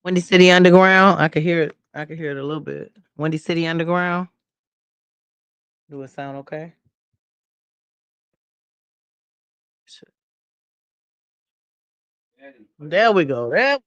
Windy City Underground. I could hear it. I could hear it a little bit. Windy City Underground. Do it sound okay? There we go. There.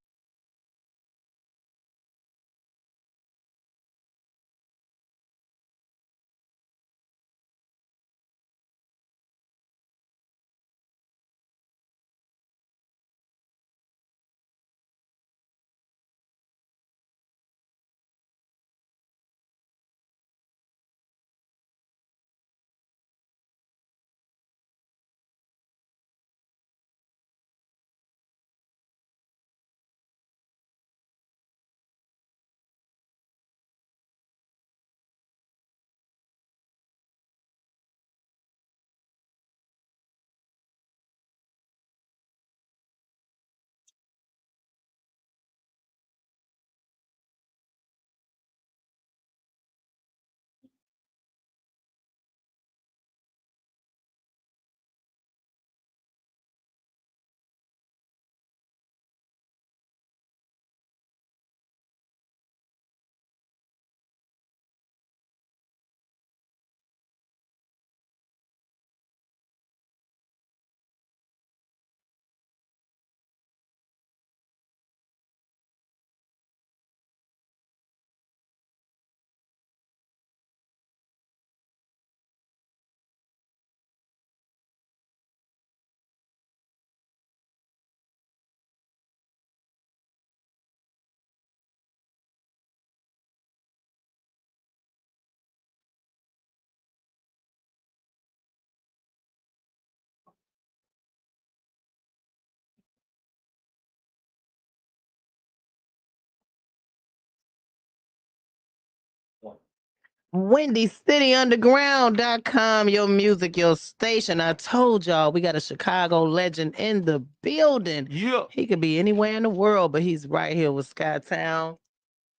WindyCityUnderground.com, your music, your station. I told y'all we got a Chicago legend in the building. Yeah. He could be anywhere in the world, but he's right here with Skytown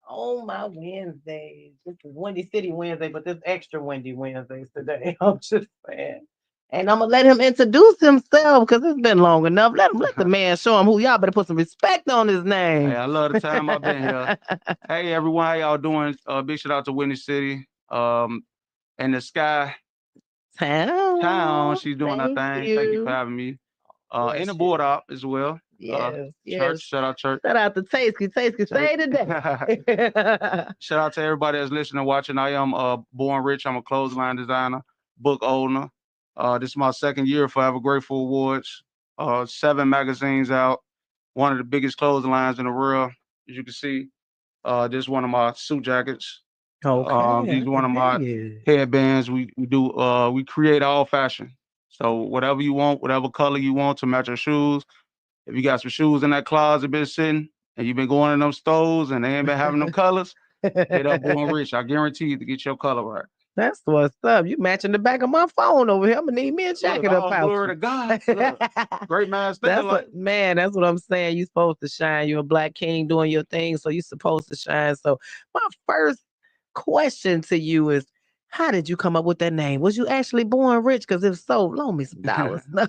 on my Wednesdays. This is Windy City Wednesday, but this extra Windy Wednesdays today. I'm just saying. And I'm gonna let him introduce himself because it's been long enough. Let the man show him who y'all better put some respect on his name. Hey, I love the time I've been here. Hey, everyone, how y'all doing? Big shout out to Windy City. And the Sky Town, she's doing her thing. Thank you for having me. And the board op as well. Yes, Church, shout out church. Shout out to Tasty. Tasty, say today. Shout out to everybody that's listening and watching. I am born rich. I'm a clothesline designer, book owner. This is my second year for Forever Grateful Awards. 7 magazines out. One of the biggest clotheslines in the world, as you can see. This is one of my suit jackets. Okay. These are one of my headbands. We create all fashion. So whatever you want, whatever color you want to match your shoes. If you got some shoes in that closet been sitting and you've been going in them stores and they ain't been having them colors, hit up Born Rich. I guarantee you to get your color right. That's what's up. You matching the back of my phone over here. I'm gonna need me a jacket Look, up all out. glory to God. Look, great man. That's what I'm saying. You're supposed to shine. You're a black king doing your thing, so you're supposed to shine. So my first question to you is, how did you come up with that name? Was you actually born rich? Because if so, loan me some dollars. No,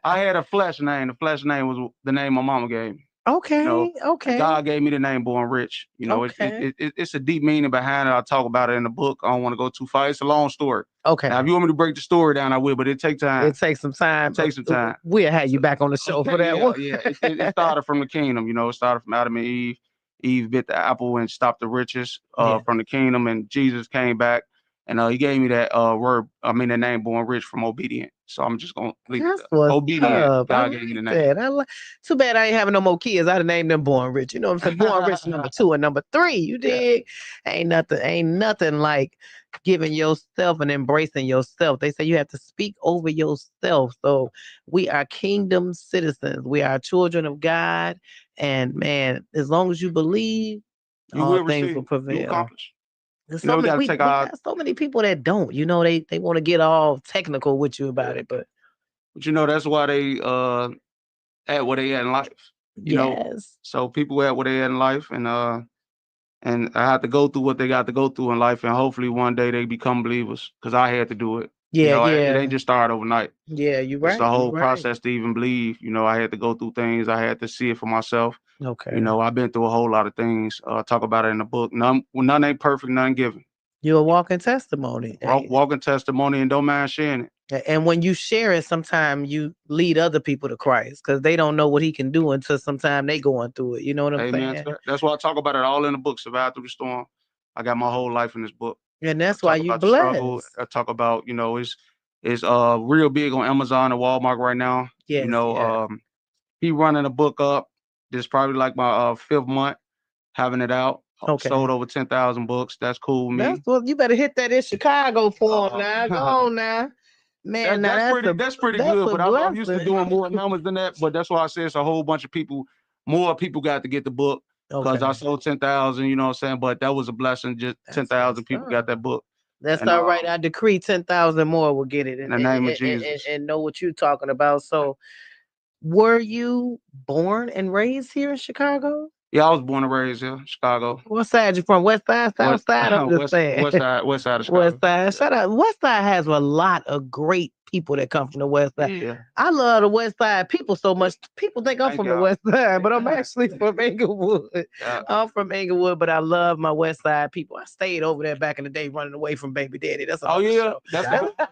I had a flesh name. The flesh name was the name my mama gave me. Okay, okay. God gave me the name Born Rich. It's a deep meaning behind it. I'll talk about it in the book. I don't want to go too far. It's a long story. Okay. Now, if you want me to break the story down, I will, but it takes time. It takes some time. Take some time. We'll have you back on the show for that one. Yeah. It started from the kingdom. It started from Adam and Eve. Eve bit the apple and stopped the riches from the kingdom, and Jesus came back. And he gave me that the name Born Rich from obedient. So I'm just gonna leave obedient. God gave me the name. Too bad I ain't having no more kids. I'd have named them Born Rich. You know what I'm saying? Born Rich number 2 and number 3. You dig? Ain't nothing like giving yourself and embracing yourself. They say you have to speak over yourself. So we are kingdom citizens. We are children of God. And man, as long as you believe, all things will prevail. You accomplish. We got so many people that don't. They want to get all technical with you about it, but that's why they at where they at in life. You know, so people at where they at in life, and I have to go through what they got to go through in life, and hopefully one day they become believers. Because I had to do it. It ain't just start overnight. Yeah, you're right. It's a whole process to even believe. I had to go through things. I had to see it for myself. Okay. You know, I've been through a whole lot of things. Talk about it in the book. None ain't perfect, none given. You're a walking testimony. Walking testimony, and don't mind sharing it. And when you share it, sometimes you lead other people to Christ because they don't know what he can do until sometimes they going through it. You know what I'm saying? That's why I talk about it all in the book. Survive Through the Storm. I got my whole life in this book. And that's I why talk you about the struggle. blessed. I talk about, you know, it's real big on Amazon and Walmart right now. Yes, You know, yeah. he running a book up. This probably like my 5th month having it out. Okay. Sold over 10,000 books. That's cool with me. That's what you better hit that in Chicago for him now. Go on now. Man, that's pretty good, but I'm used to blessing. doing more numbers than that. But that's why I say it's a whole bunch of people. More people got to get the book because I Okay. sold 10,000. You know what I'm saying? But that was a blessing. Just That's 10,000 what's people up. got that book. That's And all right. I decree 10,000 more will get it in the name of Jesus. and know what you're talking about. So, were you born and raised here in Chicago? Yeah, I was born and raised here, Chicago. What side you from? West side, south side? I'm just saying. West side of West Chicago. side. Shut up. West side has a lot of great people that come from the west side. Yeah. I love the west side people so much. People think I'm Thank from the y'all. west side, but I'm actually from Inglewood. Yeah. I'm from Inglewood, but I love my west side people. I stayed over there back in the day running away from baby daddy. That's Oh another yeah, show.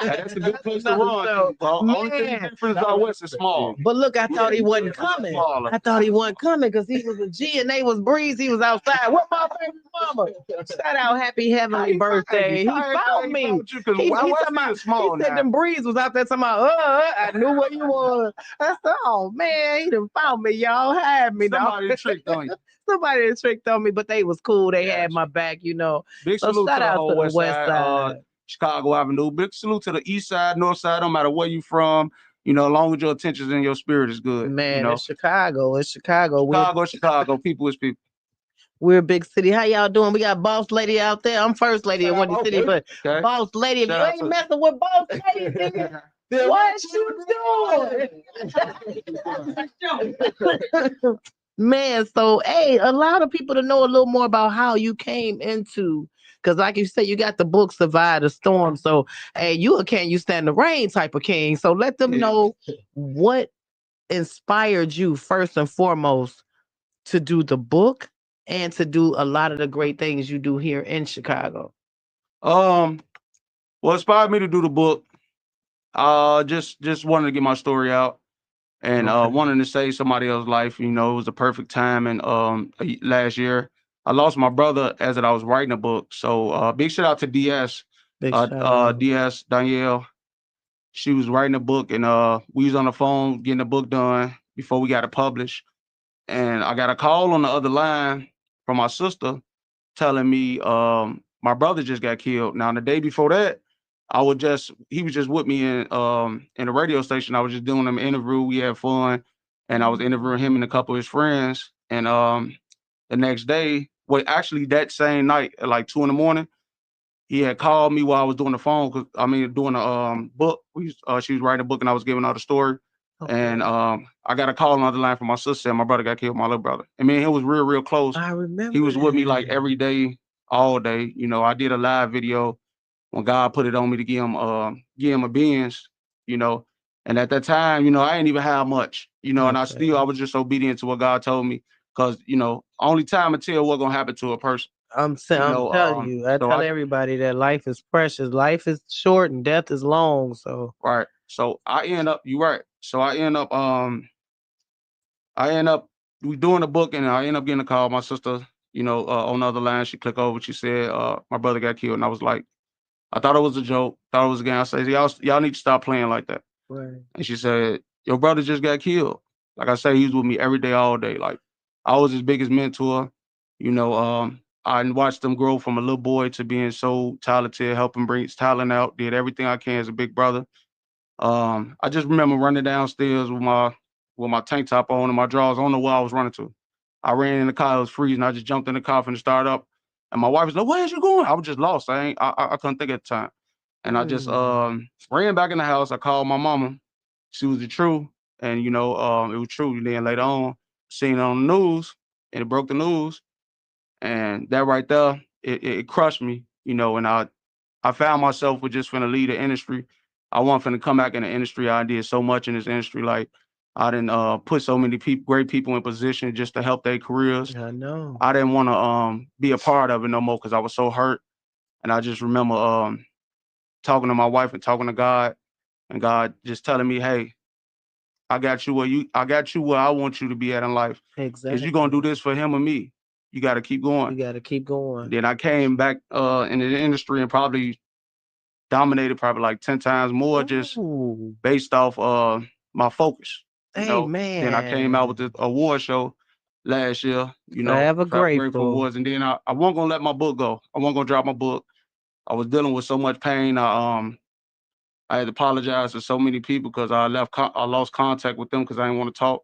that's a good place to Another run. show. Only thing Man. difference out west is small. But look, I thought he wasn't coming. Smaller. I thought he wasn't coming because he was a G and they was Breeze. He was outside. What my baby mama? Shout out, happy heavenly birthday. He found me. He said them Breeze was out there talking about, I knew where you was. I said, oh man, he done found me, y'all. Had me. Somebody tricked on you. Somebody tricked on me, but they was cool. They had my back, you know. Big So salute shout to the out whole to the west west side. Chicago Avenue. Big salute to the east side, north side, no matter where you from. You know, as long as your intentions and your spirit is good. Man, you know? it's Chicago. It's Chicago. Chicago. People is people. We're a big city. How y'all doing? We got boss lady out there. I'm first lady in Windy City, but boss lady, if you ain't messing with boss lady, nigga, what you doing? Man, so hey, allow the people to know a little more about how you came into, because like you said, you got the book Survive the Storm. So hey, you a can you stand the rain type of king. So let them know what inspired you first and foremost to do the book and to do a lot of the great things you do here in Chicago. What inspired me to do the book, just wanted to get my story out and wanting to save somebody else's life. You know, it was the perfect time. And last year, I lost my brother as I was writing a book. So big shout out to DS, DS Danielle. She was writing a book, and we was on the phone getting the book done before we got it published. And I got a call on the other line from my sister telling me my brother just got killed. Now the day before that, he was just with me in the radio station. I was just doing an interview. We had fun, and I was interviewing him and a couple of his friends. And the next day, well, actually that same night at like 2 a.m, he had called me while I was doing the phone doing a book. She was writing a book, and I was giving out a story. Okay. And I got a call on the other line from my sister saying my brother got killed, my little brother. I mean, it was real, real close. I remember. He was with me like every day, all day. You know, I did a live video when God put it on me to give him a Benz, you know. And at that time, you know, I didn't even have much, you know, and I was just obedient to what God told me. Cause, you know, only time will tell what's gonna happen to a person. I'm telling you, I tell everybody that life is precious, life is short, and death is long. So right. So you're right. So I end up we doing the book, and I end up getting a call. My sister, you know, on the other line, she clicked over. She said, my brother got killed, and I was like, I thought it was a joke. Thought it was a game. I said, y'all need to stop playing like that. right. And she said, your brother just got killed. Like I say, he was with me every day, all day. Like I was his biggest mentor. You know, I watched him grow from a little boy to being so talented, helping bring his talent out. Did everything I can as a big brother. I just remember running downstairs with my tank top on and my drawers. I don't know where I was running to. I ran in the car. It was freezing. I just jumped in the car and started up. And my wife was like, "Where's you going?" I was just lost. I couldn't think at the time. And I just ran back in the house. I called my mama. She was the THRU, and you know, it was true. And then later on, seen it on the news, and it broke the news, and that right there, it crushed me. You know, and I found myself with just finna leave the industry. I wasn't finna come back in the industry. I did so much in this industry. Like I didn't put so many great people in position just to help their careers. I know. I didn't want to be a part of it no more because I was so hurt. And I just remember talking to my wife and talking to God, and God just telling me, "Hey, I got you where I want you to be at in life. Exactly. Is you gonna do this for him or me? You got to keep going." You got to keep going. Then I came back into the industry and probably dominated probably like 10 times more just Ooh. based off my focus. You know, Amen. then I came out with the award show last year, you know, Forever Grateful Grateful. Awards. And then I wasn't gonna let my book go. I wasn't gonna drop my book. I was dealing with so much pain. I had to apologize to so many people because I lost contact with them because I didn't want to talk.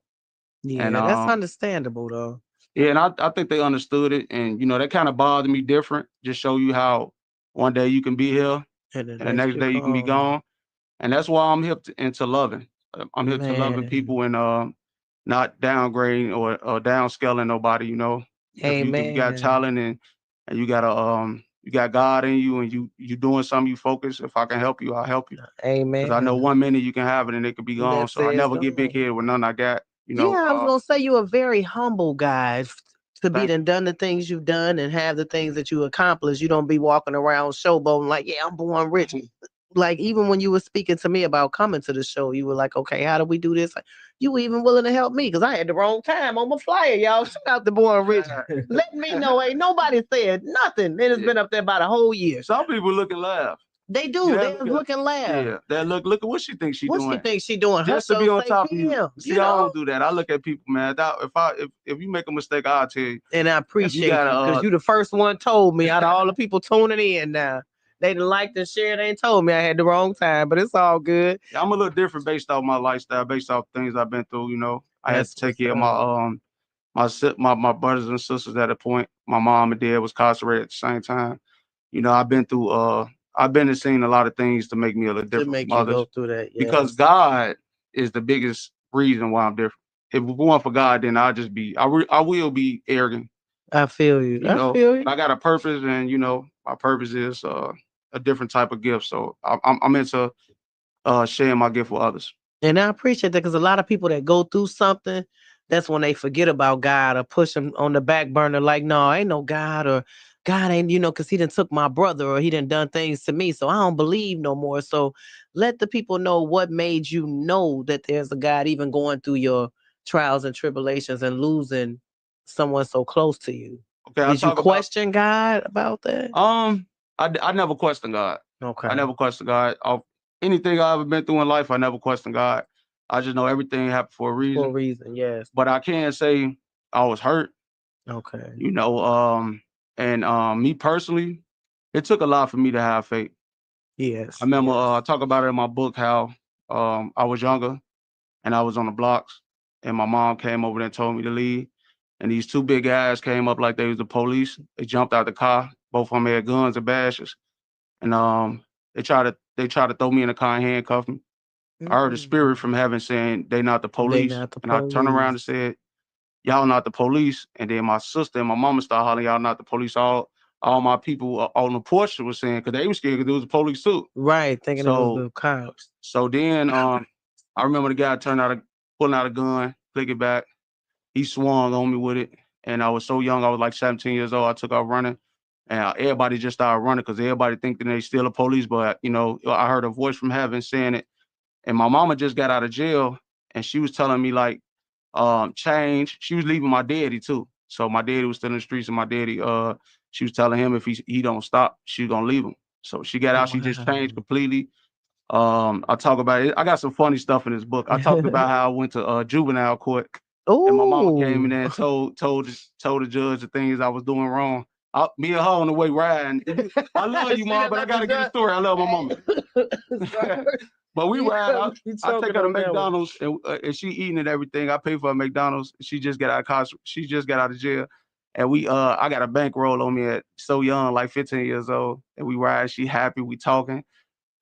And Yeah, that's understandable though. yeah, and I think they understood it. And you know, that kind of bothered me different. Just show you how one day you can be here And and the next day you can be gone. And that's why I'm hip into loving. I'm hip to loving people and not downgrading or downscaling nobody, you know. If you got talent and you got God in you and you doing something, you focus. If I can help you, I'll help you. Amen. Because I know 1 minute you can have it and it could be gone. That So I says never get big head with none I got. You know. Yeah, I was gonna say you're a very humble guy to be done the things you've done and have the things that you accomplished. You don't be walking around showboating like, yeah, I'm born rich. Like even when you were speaking to me about coming to the show, you were like, okay, how do we do this? You were even willing to help me because I had the wrong time on my flyer, y'all. Shout out to Born Rich. Let me know. Ain't nobody said nothing. It has been up there about a whole year. Some people look and laugh. They do. They look and laugh. Yeah. They look at what she thinks she's doing. What she thinks she doing? Just to be on top of you. See, I don't do that. I look at people, man. If you make a mistake, I'll tell you. And I appreciate you because you the first one told me out of all the people tuning in now. They didn't like and share. They ain't told me I had the wrong time, but it's all good. I'm a little different based off my lifestyle, based off things I've been through. You know, I had to take care of my brothers and sisters at a point. My mom and dad was incarcerated at the same time. You know, I've been and seen a lot of things to make me a little different. To make from others. you go through that, yes. Because God is the biggest reason why I'm different. If it weren't for God, then I will be arrogant. I feel you. I feel you. I got a purpose, and you know, my purpose is a different type of gift. So I'm into sharing my gift with others. And I appreciate that because a lot of people that go through something, that's when they forget about God or push them on the back burner. Like, no, ain't no God, or God ain't, because he done took my brother or he done things to me. So I don't believe no more. So let the people know what made you know that there's a God, even going through your trials and tribulations and losing someone so close to you. Okay, did you question God about that? I never questioned God. Okay. I never questioned God. Anything I ever been through in life, I never questioned God. I just know everything happened for a reason. For a reason, yes. But I can't say I was hurt. Okay. You know, and me personally, it took a lot for me to have faith. Yes. I remember I talk about it in my book how I was younger and I was on the blocks and my mom came over there and told me to leave. And these two big guys came up like they was the police. They jumped out the car. Both of them had guns and badges. And they tried to throw me in the car and handcuff me. I heard a spirit from heaven saying they not the police. I turned around and said, y'all not the police. And then my sister and my mama started hollering, y'all not the police. All my people on the porch was saying, because they were scared because it was the police too. Right, thinking it was the cops. So then I remember the guy pulling out a gun, click it back. He swung on me with it. And I was so young, I was like 17 years old. I took off running. And everybody just started running because everybody think that they still the police. But, you know, I heard a voice from heaven saying it. And my mama just got out of jail. And she was telling me, like, change. She was leaving my daddy, too. So my daddy was still in the streets. And my daddy, she was telling him if he don't stop, she's going to leave him. So she got out. She just changed completely. I talk about it. I got some funny stuff in this book. I talked about how I went to juvenile court. And my mama came in there and told the judge the things I was doing wrong. Me and her on the way riding. I love you, Mom, but I gotta get a story. I love my mama. But we ride. I take her to McDonald's and she eating and everything. I pay for her McDonald's. She just got out of jail. And I got a bankroll on me at so young, like 15 years old. And we ride. She happy. We talking.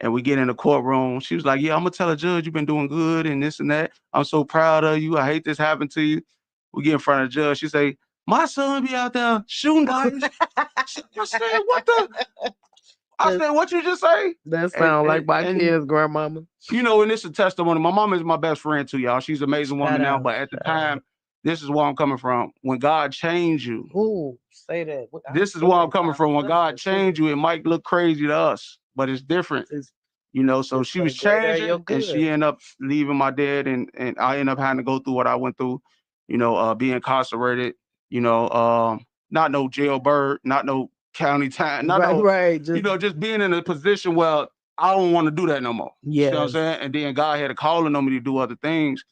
And we get in the courtroom. She was like, yeah, I'm going to tell a judge you've been doing good and this and that. I'm so proud of you. I hate this happened to you. We get in front of the judge. She say, my son be out there shooting bodies. I said, what the? I said, what you just say? That sound like my kid's grandmama. You know, and it's a testimony. My mom is my best friend too, y'all. She's an amazing woman now, but at the time, this is where I'm coming from. When God changed you, ooh, say that. This is where I'm coming from. When God changed you, it might look crazy to us, but it's different. You know, so she was changing and she ended up leaving my dad and I ended up having to go through what I went through, you know, being incarcerated, you know, not no jailbird, not no county time, not no, you know, just being in a position where I don't want to do that no more. You see what I'm saying? And then God had a calling on me to do other things.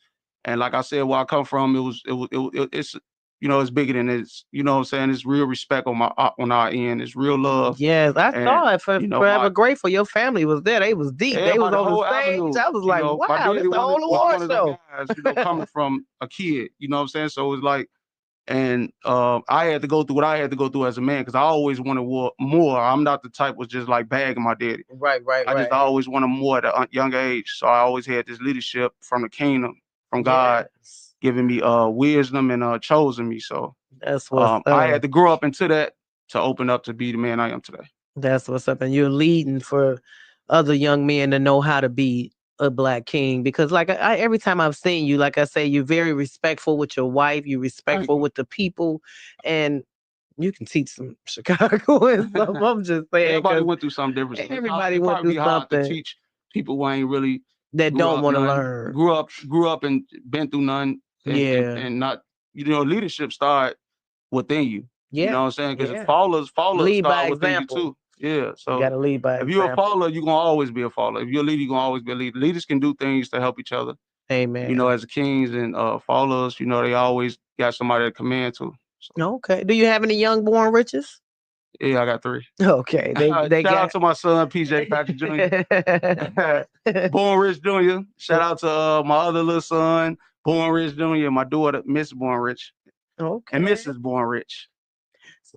And like I said, where I come from, it's you know, it's bigger than it's, you know what I'm saying? It's real respect on our end. It's real love. Yes, I saw it for you know, Forever Grateful. Your family was there. They was deep. They was on the stage. Avenue, I was like, know, wow, this the whole was award one of show. the guys, you know, coming from a kid, you know what I'm saying? So it was like, and I had to go through what I had to go through as a man because I always wanted more. I'm not the type was just like bagging my daddy. Right. I just always wanted more at a young age. So I always had this leadership from the kingdom, from God, giving me wisdom and chosen me. So that's what's I had to grow up into that to open up to be the man I am today. That's what's up. And you're leading for other young men to know how to be a Black king. Because like every time I've seen you, like I say, you're very respectful with your wife. You're respectful with the people. And you can teach some Chicagoans. I'm just saying. Everybody went through something different. Everybody went through something. To teach people who ain't really that don't want to learn. Grew up and been through none. And not, you know, leadership start within you. You know what I'm saying? Because followers lead by start within example. You too. Yeah. So you gotta lead by example. If you're a follower, you're gonna always be a follower. If you're a leader, you're gonna always be a leader. Leaders can do things to help each other. Amen. You know, as kings and followers, you know, they always got somebody to command to. So. Okay. Do you have any young born riches? Yeah, I got 3. Okay. They shout out to my son, PJ Patrick Jr. Born Rich Jr. Shout out to my other little son, Born Rich Jr., my daughter, Miss Born Rich. Okay. And Mrs. Born Rich.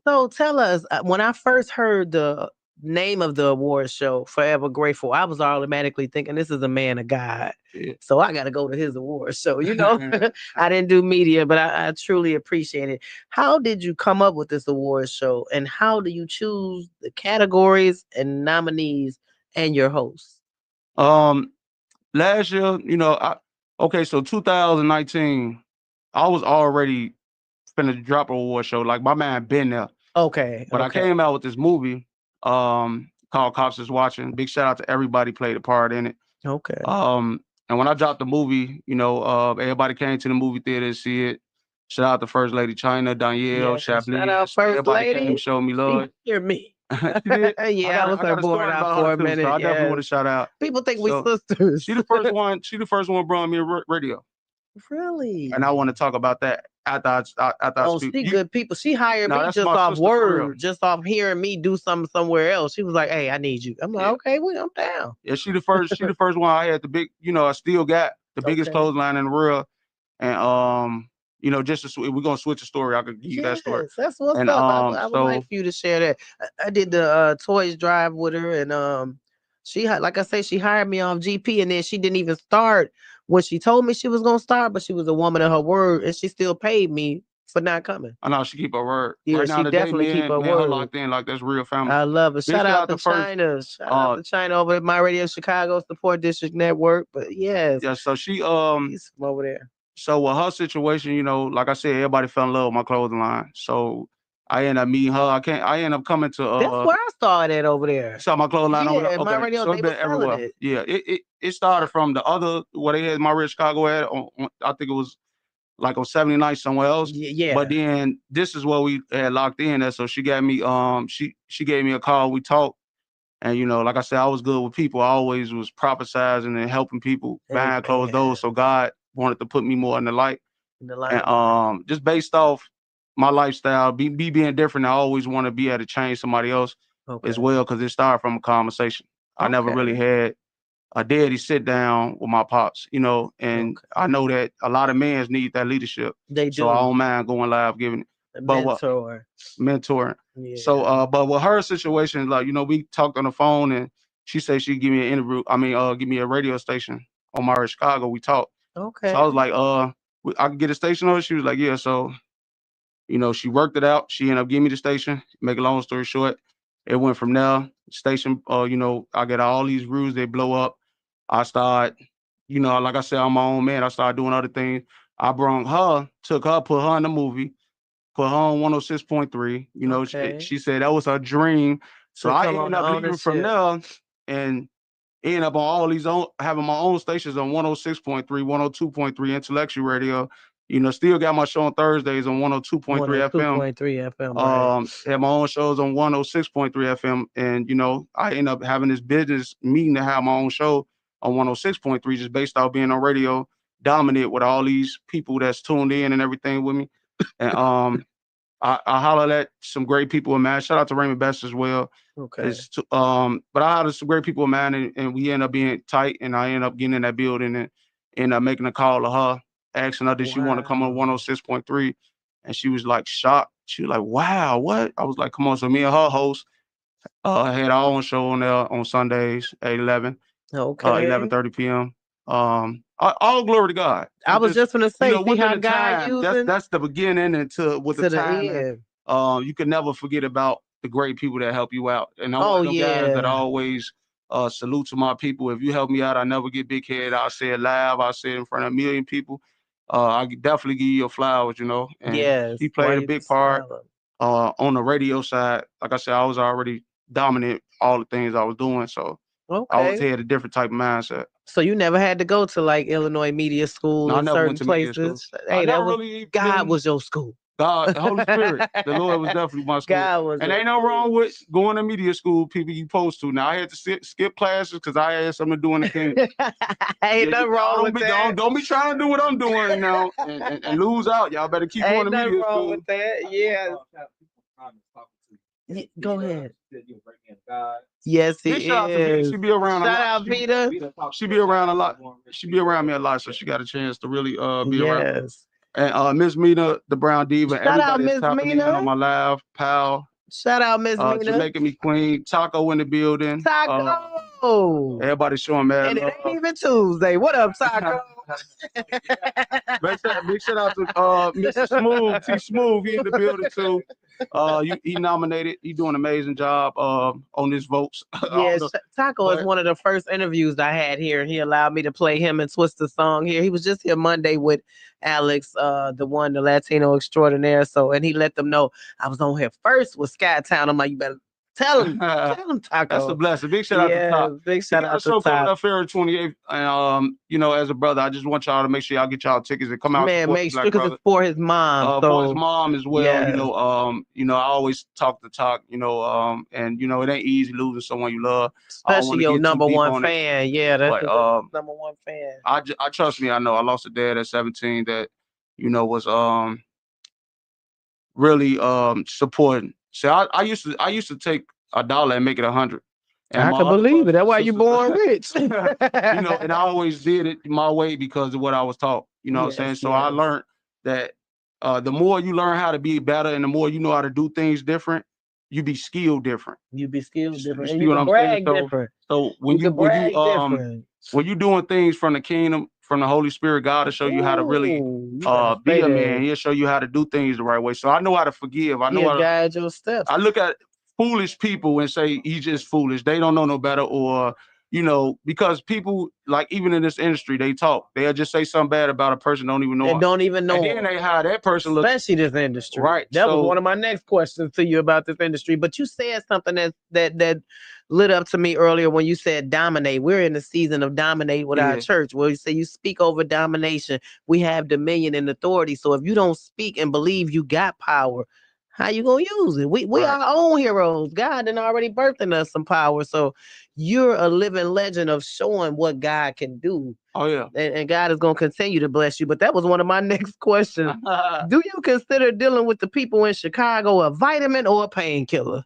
So tell us, when I first heard the name of the award show, Forever Grateful, I was automatically thinking this is a man of God. Yeah. So I got to go to his award show. You know, I didn't do media, but I truly appreciate it. How did you come up with this award show, and how do you choose the categories and nominees and your hosts? Last year, you know, so 2019, I was already finna drop an award show. Like my man been there. Okay. But I came out with this movie called Cops Is Watching. Big shout out to everybody played a part in it. Okay. And when I dropped the movie, you know, everybody came to the movie theater to see it. Shout out to First Lady China, Danielle, Chaplin. Shout out First everybody Lady. Came to show me love. Hear me. She did? Yeah, I was her born out for a minute. So I definitely want to shout out. People think we sisters. She the first one. She the first one brought me a radio. Really? And I want to talk about that after I speak. She good people. She hired me just off word, just off hearing me do something somewhere else. She was like, "Hey, I need you." I'm like, "Okay, I'm down." Yeah, she the first one. I had the big, you know, I still got the biggest clothesline in the world. And you know, we're gonna switch the story. I could give you that story. That's what's up. I would like for you to share that. I did the toys drive with her, and she like I say, she hired me off GP, and then she didn't even start when she told me she was gonna start, but she was a woman of her word, and she still paid me for not coming. I know she keep her word. Yeah, right now, she definitely keep her word. Her locked in like that's real family. I love it. Shout out to China. Shout out to China over at My Radio Chicago Support District Network. But yes. Yeah, so she she's from over there. So with her situation, you know, like I said, everybody fell in love with my clothing line. So I ended up meeting her. I ended up coming to that's where I started over there. Saw my clothing line over there. Okay. My radio, so they been everywhere. It. Yeah, it started from the other what they had My Radio Chicago at on, I think it was like on 79th somewhere else. Yeah. But then this is what we had locked in at. So she got me she gave me a call, we talked. And you know, like I said, I was good with people. I always was prophesizing and helping people behind closed doors. So God wanted to put me more in the light. And just based off my lifestyle, being different, I always want to be able to change somebody else as well, because it started from a conversation. I never really had a daddy sit down with my pops, you know, and I know that a lot of men need that leadership. They do. So I don't mind going live giving it. Mentoring. Yeah. So but with her situation, like, you know, we talked on the phone and she said she'd give me an interview. Give me a radio station on My Radio Chicago. We talked. Okay. So I was like, I could get a station on her. She was like, yeah. So, you know, she worked it out. She ended up giving me the station. Make a long story short, it went from there. station, you know, I get all these views, they blow up. I start, you know, like I said, I'm my own man. I started doing other things. I took her, put her in the movie, put her on 106.3. You know, Okay. she said that was her dream. So To I come on ended the up leaving from ownership. there and ended up on all these having my own stations on 106.3, 102.3 intellectual radio. You know, still got my show on Thursdays on 102.3 FM. 102.3 FM, right? Had my own shows on 106.3 FM. And, you know, I ended up having this business meeting to have my own show on 106.3 just based off being on radio, dominant with all these people that's tuned in and everything with me. And I hollered at some great people in man. Shout out to Raymond Best as well. Okay. But I hollered some great people in man, and we end up being tight, and I end up getting in that building and end up making a call to her, asking her did she want to come on 106.3, and she was like shocked. She was like, "Wow, what?" I was like, "Come on." So me and her host had our own show on there on Sundays at 11:30 p.m. All glory to God. I was just gonna say, see within how the God time, using that's the beginning, and with the to the time, end. you can never forget about the great people that help you out. And I'm one Oh of them guys that yeah. always salute to my people. If you help me out, I never get big head. I'll say it live. I'll say it in front of a million people. I definitely give you your flowers, you know. And Yes. he Why played a you big part smiling? on the radio side. Like I said, I was already dominant all the things I was doing, so I was Okay. had a different type of mindset. So you never had to go to like Illinois Media School No, I in never went certain to media school. places. I Hey, that never was really God been was your school. God, the Holy Spirit, the Lord was definitely my school. God was And your ain't no wrong with going to media school, people you supposed to. Now I had to skip classes because I had something to do in the kingdom. Ain't nothing wrong with that. Don't be trying to do what I'm doing now and lose out. Y'all better keep going Ain't to nothing media wrong school. with that. Yeah. Go ahead. Yes, he Big shout out to Vic. is. She be around a Shout lot. out, Peter. She be around a lot. She be around me a lot, so she got a chance to really be around. Yes. And Miss Mina, the Brown Diva, Shout out, everybody that's Miss tapping in Mina. on my live, pal. Shout out, Miss Mina. Jamaica Me Queen, Taco in the building. Taco. Everybody showing mad And it love. ain't even Tuesday. What up, Taco? Big shout out to Mr. Smooth, T Smooth. He in the building too. He nominated. He doing an amazing job on this votes. Yes, Taco is one of the first interviews I had here, and he allowed me to play him and Twist the song here. He was just here Monday with Alex, the Latino extraordinaire. So, and he let them know I was on here first with Skytown. I'm like, you better tell him, Taco. That's a blessing. Big shout out to Top. Big shout out to Top. Coming up Top. February 28th, and you know, as a brother, I just want y'all to make sure y'all get y'all tickets and come out. Man, make sure because it's for his mom. For his mom as well. Yes. You know, I always talk the talk. You know, and you know, it ain't easy losing someone you love, especially your number one fan. Yeah, that's number one fan. I trust me. I know I lost a dad at 17 that, you know, was really supporting. So I used to take $1 and make it 100. And I can believe it. That's why you born rich. You know, and I always did it my way because of what I was taught. You know what I'm saying? So I learned that the more you learn how to be better and the more you know how to do things different, you be skilled different. You be skilled different. And you you can brag different. So when you doing things from the kingdom, from the Holy Spirit, God will show you how to really be a man. He'll show you how to do things the right way. So I know how to forgive. I know how to guide your steps. I look at foolish people and say he's just foolish. They don't know no better, or you know, because people like even in this industry, they talk. They'll just say something bad about a person, don't even know. And don't even know. And then they hire that person. Especially this industry. Right. That was one of my next questions to you about this industry. But you said something that lit up to me earlier when you said dominate. We're in the season of dominate with our church, where you say you speak over domination. We have dominion and authority. So if you don't speak and believe you got power, how you gonna use it? We are our own heroes. God done already birthed in us some power. So you're a living legend of showing what God can do. Oh yeah. And God is gonna continue to bless you. But that was one of my next questions. Do you consider dealing with the people in Chicago a vitamin or a painkiller?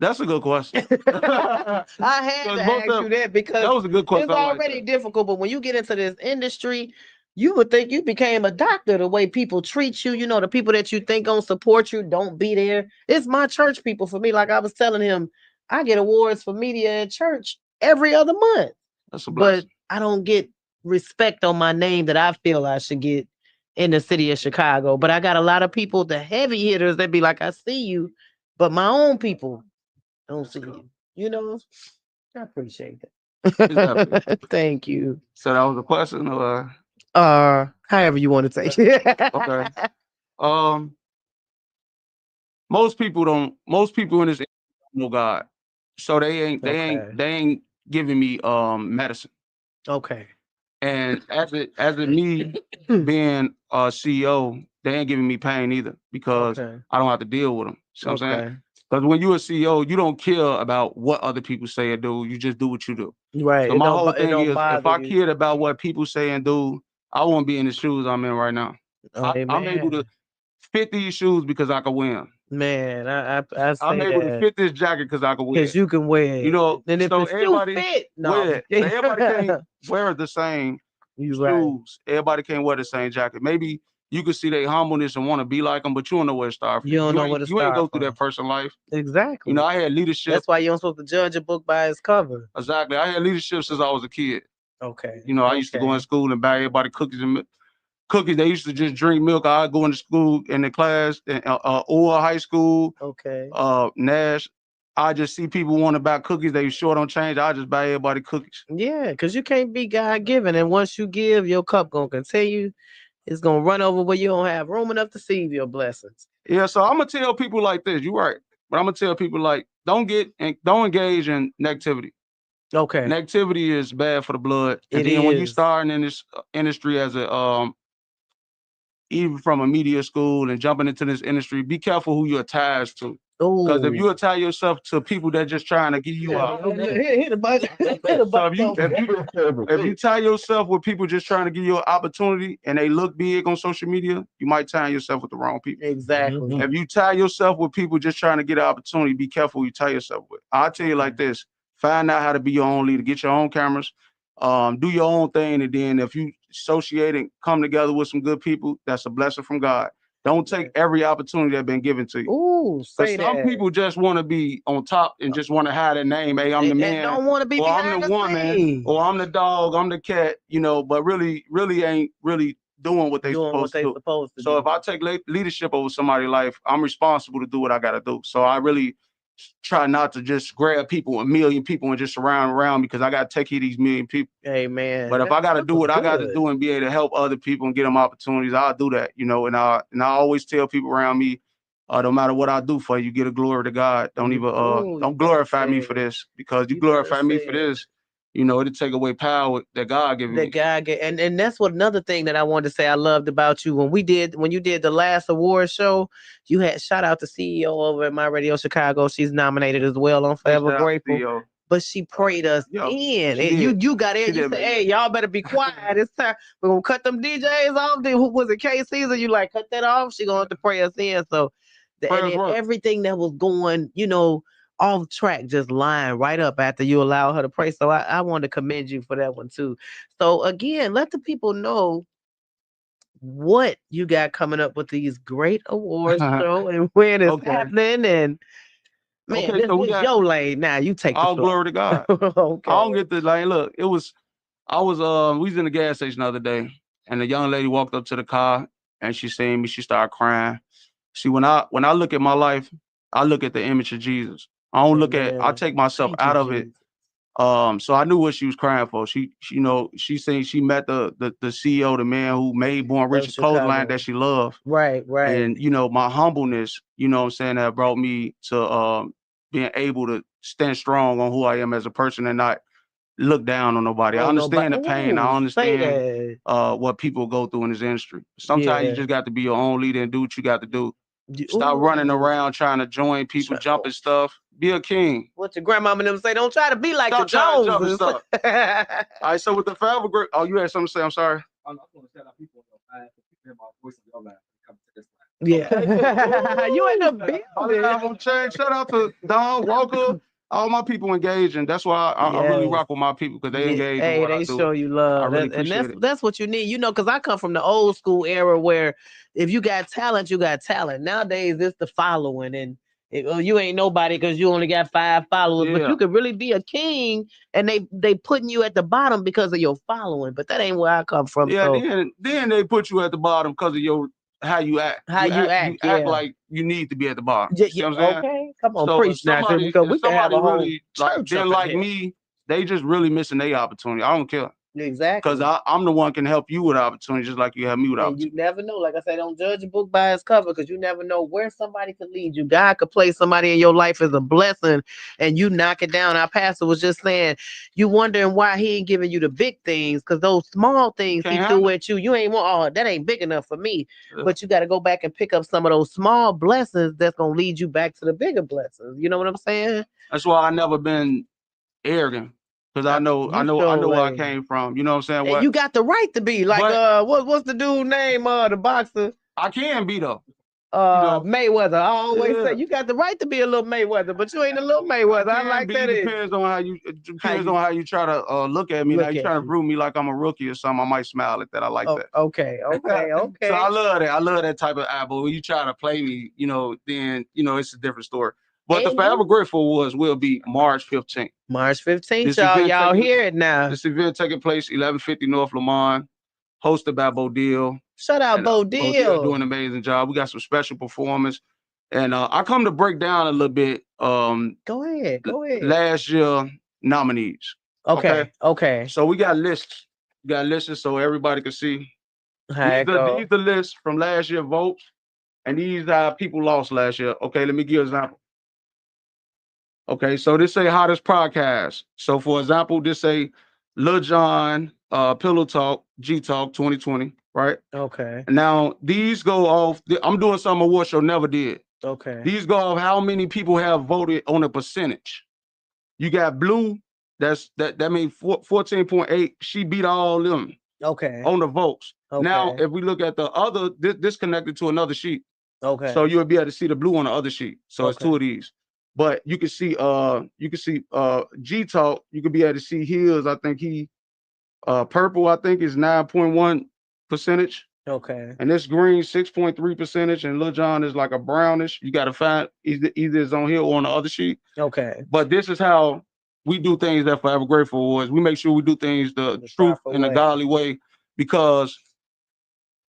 That's a good question. I had to ask you that because that was a good question. It's already difficult, but when you get into this industry, you would think you became a doctor the way people treat you. You know, the people that you think gonna support you don't be there. It's my church people for me. Like I was telling him, I get awards for media at church every other month. That's a blessing. But I don't get respect on my name that I feel I should get in the city of Chicago. But I got a lot of people, the heavy hitters, that be like, I see you. but my own people don't see you. You know, I appreciate Exactly. that. Thank you. So that was a question, or However you want to take it. okay. Um, most people don't. Most people in this area don't know God, so Okay. they ain't giving me medicine. Okay. And as it me being a CEO, they ain't giving me pain either because Okay. I don't have to deal with them. See what I'm saying? Okay. Because when you're a CEO, you don't care about what other people say or do. You just do what you do. Right. So my whole It thing don't is, if bother I you. cared about what people say and do, I won't be in the shoes I'm in right now. I'm able to Amen. fit these shoes because I can wear them. Man, I I'm say able to that fit this jacket because I can wear because it. you can wear You it. know, And if so the shoe everybody fit, no, I'm wear it. just So kidding. everybody can't wear the same You right. shoes. Everybody can't wear the same jacket. Maybe you could see their humbleness and want to be like them, but you don't know where to start from. You don't know where to You ain't start go through from. that person's life. You Exactly. know, I had leadership. That's why you don't supposed to judge a book by its cover. Exactly. I had leadership since I was a kid. Okay. You know, I used to go in school and buy everybody cookies and cookies. They used to just drink milk. I'd go into school in the class, or high school, Okay. Nash. I just see people want to buy cookies. They short on change. I just buy everybody cookies. Yeah, because you can't be God given. And once you give, your cup gonna continue. It's gonna run over where you don't have room enough to receive your blessings. Yeah, so I'm gonna tell people like this. You're right, but I'm gonna tell people like don't engage in negativity. Okay. Negativity is bad for the blood. And It then when you is. starting in this industry as a even from a media school and jumping into this industry, be careful who you're attached to. Because if you Oh. attach yourself to people that just trying to give you a Hit the button. Hit the so button. if you tie yourself with people just trying to give you an opportunity and they look big on social media, you might tie yourself with the wrong people. Exactly. If you tie yourself with people just trying to get an opportunity, be careful who you tie yourself with. I'll tell you like this: find out how to be your own leader, get your own cameras, do your own thing, and then if you associate and come together with some good people, that's a blessing from God. Don't take every opportunity that's been given to you. Ooh, Because say some that. people just want to be on top and just want to have their name. Hey, I'm the And man, don't want to be or I'm behind the the woman, scenes. or I'm the dog, I'm the cat, you know, but really ain't really doing what they Doing what supposed to they do. supposed to So do. if I take leadership over somebody's life, I'm responsible to do what I got to do. So I really try not to just grab people, a million people, and just surround around because I got to take care of these million people. Amen. But if I got to That do was what I got to good. do and be able to help other people and get them opportunities, I'll do that, you know. And I always tell people around me, no matter what I do for you, get a glory to God. Don't even Ooh, you don't better glorify say me for it. this, because you You better glorify me say for it. this, you know, it'll take away power that God given That me. guy get and that's what another thing that I wanted to say I loved about you when you did the last award show. You had shout out the CEO over at My Radio Chicago. She's nominated as well on Forever Shout out to Grateful. CEO. But she prayed us Yo, in. she And did. you got She in. You did, said, man. "Hey, y'all better be quiet. It's time. We're gonna cut them DJs off." Then who was it? KC's, and you like cut that off. She gonna have to pray us in. So, and Prayers then work. everything that was going, off track, just lined right up after you allow her to pray. So I want to commend you for that one too. So again, let the people know what you got coming up with these great awards show and when it's Okay. happening. And man, Okay, so we this got your lane now. You take the all floor. glory to God. Okay. I don't get the like. Look, we was in the gas station the other day, and a young lady walked up to the car, and she seen me. She started crying. See, when I look at my life, I look at the image of Jesus. I don't look at. I Amen. take myself Thank you, out of it. Jesus. So I knew what she was crying for. She seen she met the CEO, the man who made Born Rich, Of clothesline Chicago. that she loved. Right. And my humbleness, what I'm saying, that brought me to being able to stand strong on who I am as a person and not look down on nobody. I Oh, understand the nobody. pain. Ooh, I say understand that. what people go through in this industry. Sometimes you Yeah. just got to be your own leader and do what you got to do. You- Stop running ooh. around trying to join people, jumping stuff. Be a king. What your grandmama and them say? Don't try to be like Stop the trying to jump and Joneses. stuff. All right, so with the Forever Great, oh, you had something to say? I'm sorry. Yeah. You in the building. Shout out to Don Walker, all my people engaging. That's why I really rock with my people, because they engage in Hey, what I they do. show you I love. really And appreciate it. that's what you need, because I come from the old school era where if you got talent, you got talent. Nowadays, it's the following, and you ain't nobody because you only got 5 followers. But Yeah. you could really be a king, and they putting you at the bottom because of your following. But that ain't where I come from. Yeah, So then they put you at the bottom because of your how you act. How you act, you act yeah. like you need to be at the bar. Yeah, You see yeah, what I'm saying? okay. Come on, So preach now, because we if can have somebody a whole really like church didn't up in like here. me, they just really missing their opportunity. I don't care. Exactly. Because I'm the one can help you with opportunity, just like you help me with And opportunity. you never know. Like I said, don't judge a book by its cover, because you never know where somebody could lead you. God could place somebody in your life as a blessing and you knock it down. Our pastor was just saying, you wondering why he ain't giving you the big things, because those small things he threw at you, you ain't want, oh, that ain't big enough for me. But you got to go back and pick up some of those small blessings that's going to lead you back to the bigger blessings. You know what I'm saying? That's why I never been arrogant. Because I know where I came from. You know what I'm saying? And What you got the right to be like, what's the dude name? The boxer. I can be though. Mayweather. I always say you got the right to be a little Mayweather, but you ain't a little Mayweather. I like that. It depends on how you try to look at me. Now you trying to prove me like I'm a rookie or something. I might smile at that. I like that. Okay. So I love that. I love that type of apple. When you try to play me, then it's a different story. But the Forever Grateful Awards will be March 15th. March 15th, y'all hear it now. This event taking place 1150 North Lamont, hosted by Bo Deal. Shout out Bo Deal. Bo Deal doing an amazing job. We got some special performance. And I come to break down a little bit. Go ahead. Last year nominees. Okay. So we got lists. So everybody can see. These are the lists from last year votes. And these are people lost last year. Okay, let me give you an example. Okay, so this say hottest podcast. So for example, this say Lil Jon, Pillow Talk, G Talk 2020, right? Okay. Now these go off. I'm doing something award show never did. Okay. These go off how many people have voted on a percentage. You got Blue, that means 14.8. She beat all them. Okay. On the votes. Okay. Now, if we look at the other, this connected to another sheet. Okay. So you'll be able to see the blue on the other sheet. So it's two of these. But you can see G Talk, you can be able to see his, I think he purple, I think is 9.1%. Okay. And this green 6.3%, and Lil Jon is like a brownish. You gotta find either it's on here or on the other sheet. Okay. But this is how we do things that Forever Grateful Awards. We make sure we do things the truth and the godly way, because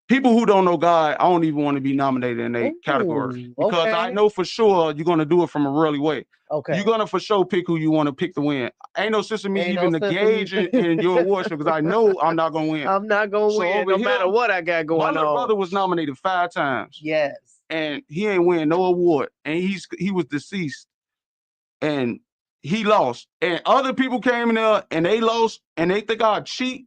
people who don't know God, I don't even want to be nominated in a category, because I know for sure you're going to do it from a really way. Okay. You're going to for sure pick who you want to pick to win. Ain't no sense of me even engaging in your award show, because I know I'm not going to win. I'm not going to win no matter what I got going on. My little brother was nominated 5 times. Yes. And he ain't win no award. And he was deceased. And he lost. And other people came in there and they lost, and they think I'd cheat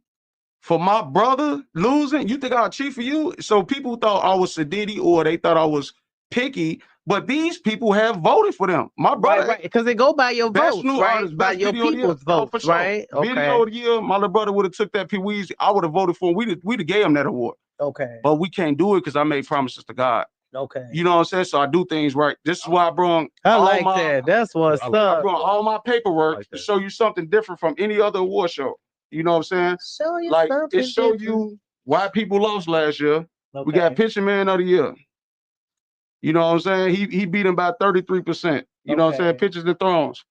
for my brother losing. You think I'd cheat for you? So people thought I was sadidi, or they thought I was picky. But these people have voted for them. My brother, right, because they go by your votes, new right? artist, by your people's votes, for sure. right? Video of the year, my little brother would have took that Pee Weezy. I would have voted for him. We'd have gave him that award. Okay. But we can't do it because I made promises to God. Okay. You know what I'm saying? So I do things right. This is why I brought that. That's what's up. I brought all my paperwork to show you something different from any other award show. You know what I'm saying? Show you like something it showed different. You why people lost last year. Okay. We got Pitcher Man of the Year. You know what I'm saying? He beat him by 33%. You know what I'm saying? Pitches and throws.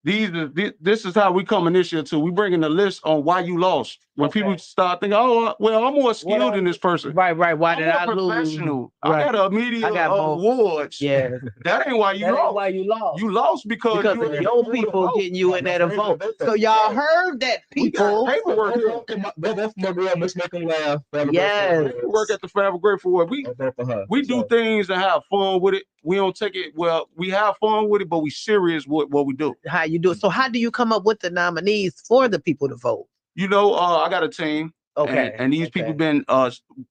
This is how we coming this year too. We bringing the list on why you lost. When people start thinking, oh, well, I'm more skilled than this person. Right. Why did I lose? Professional. Right. I got a media awards. Yeah. That ain't why you lost. Why you lost. You lost because of your people getting you in that vote. So y'all heard that people. Paperwork. That's my girl, Miss Make 'em laugh. Yes. Work at the Forever Grateful Award. We do things and have fun with it. We don't take it, well, we have fun with it, but we serious with what we do. How you do it. So how do you come up with the nominees for the people to vote? I got a team. Okay. And these people been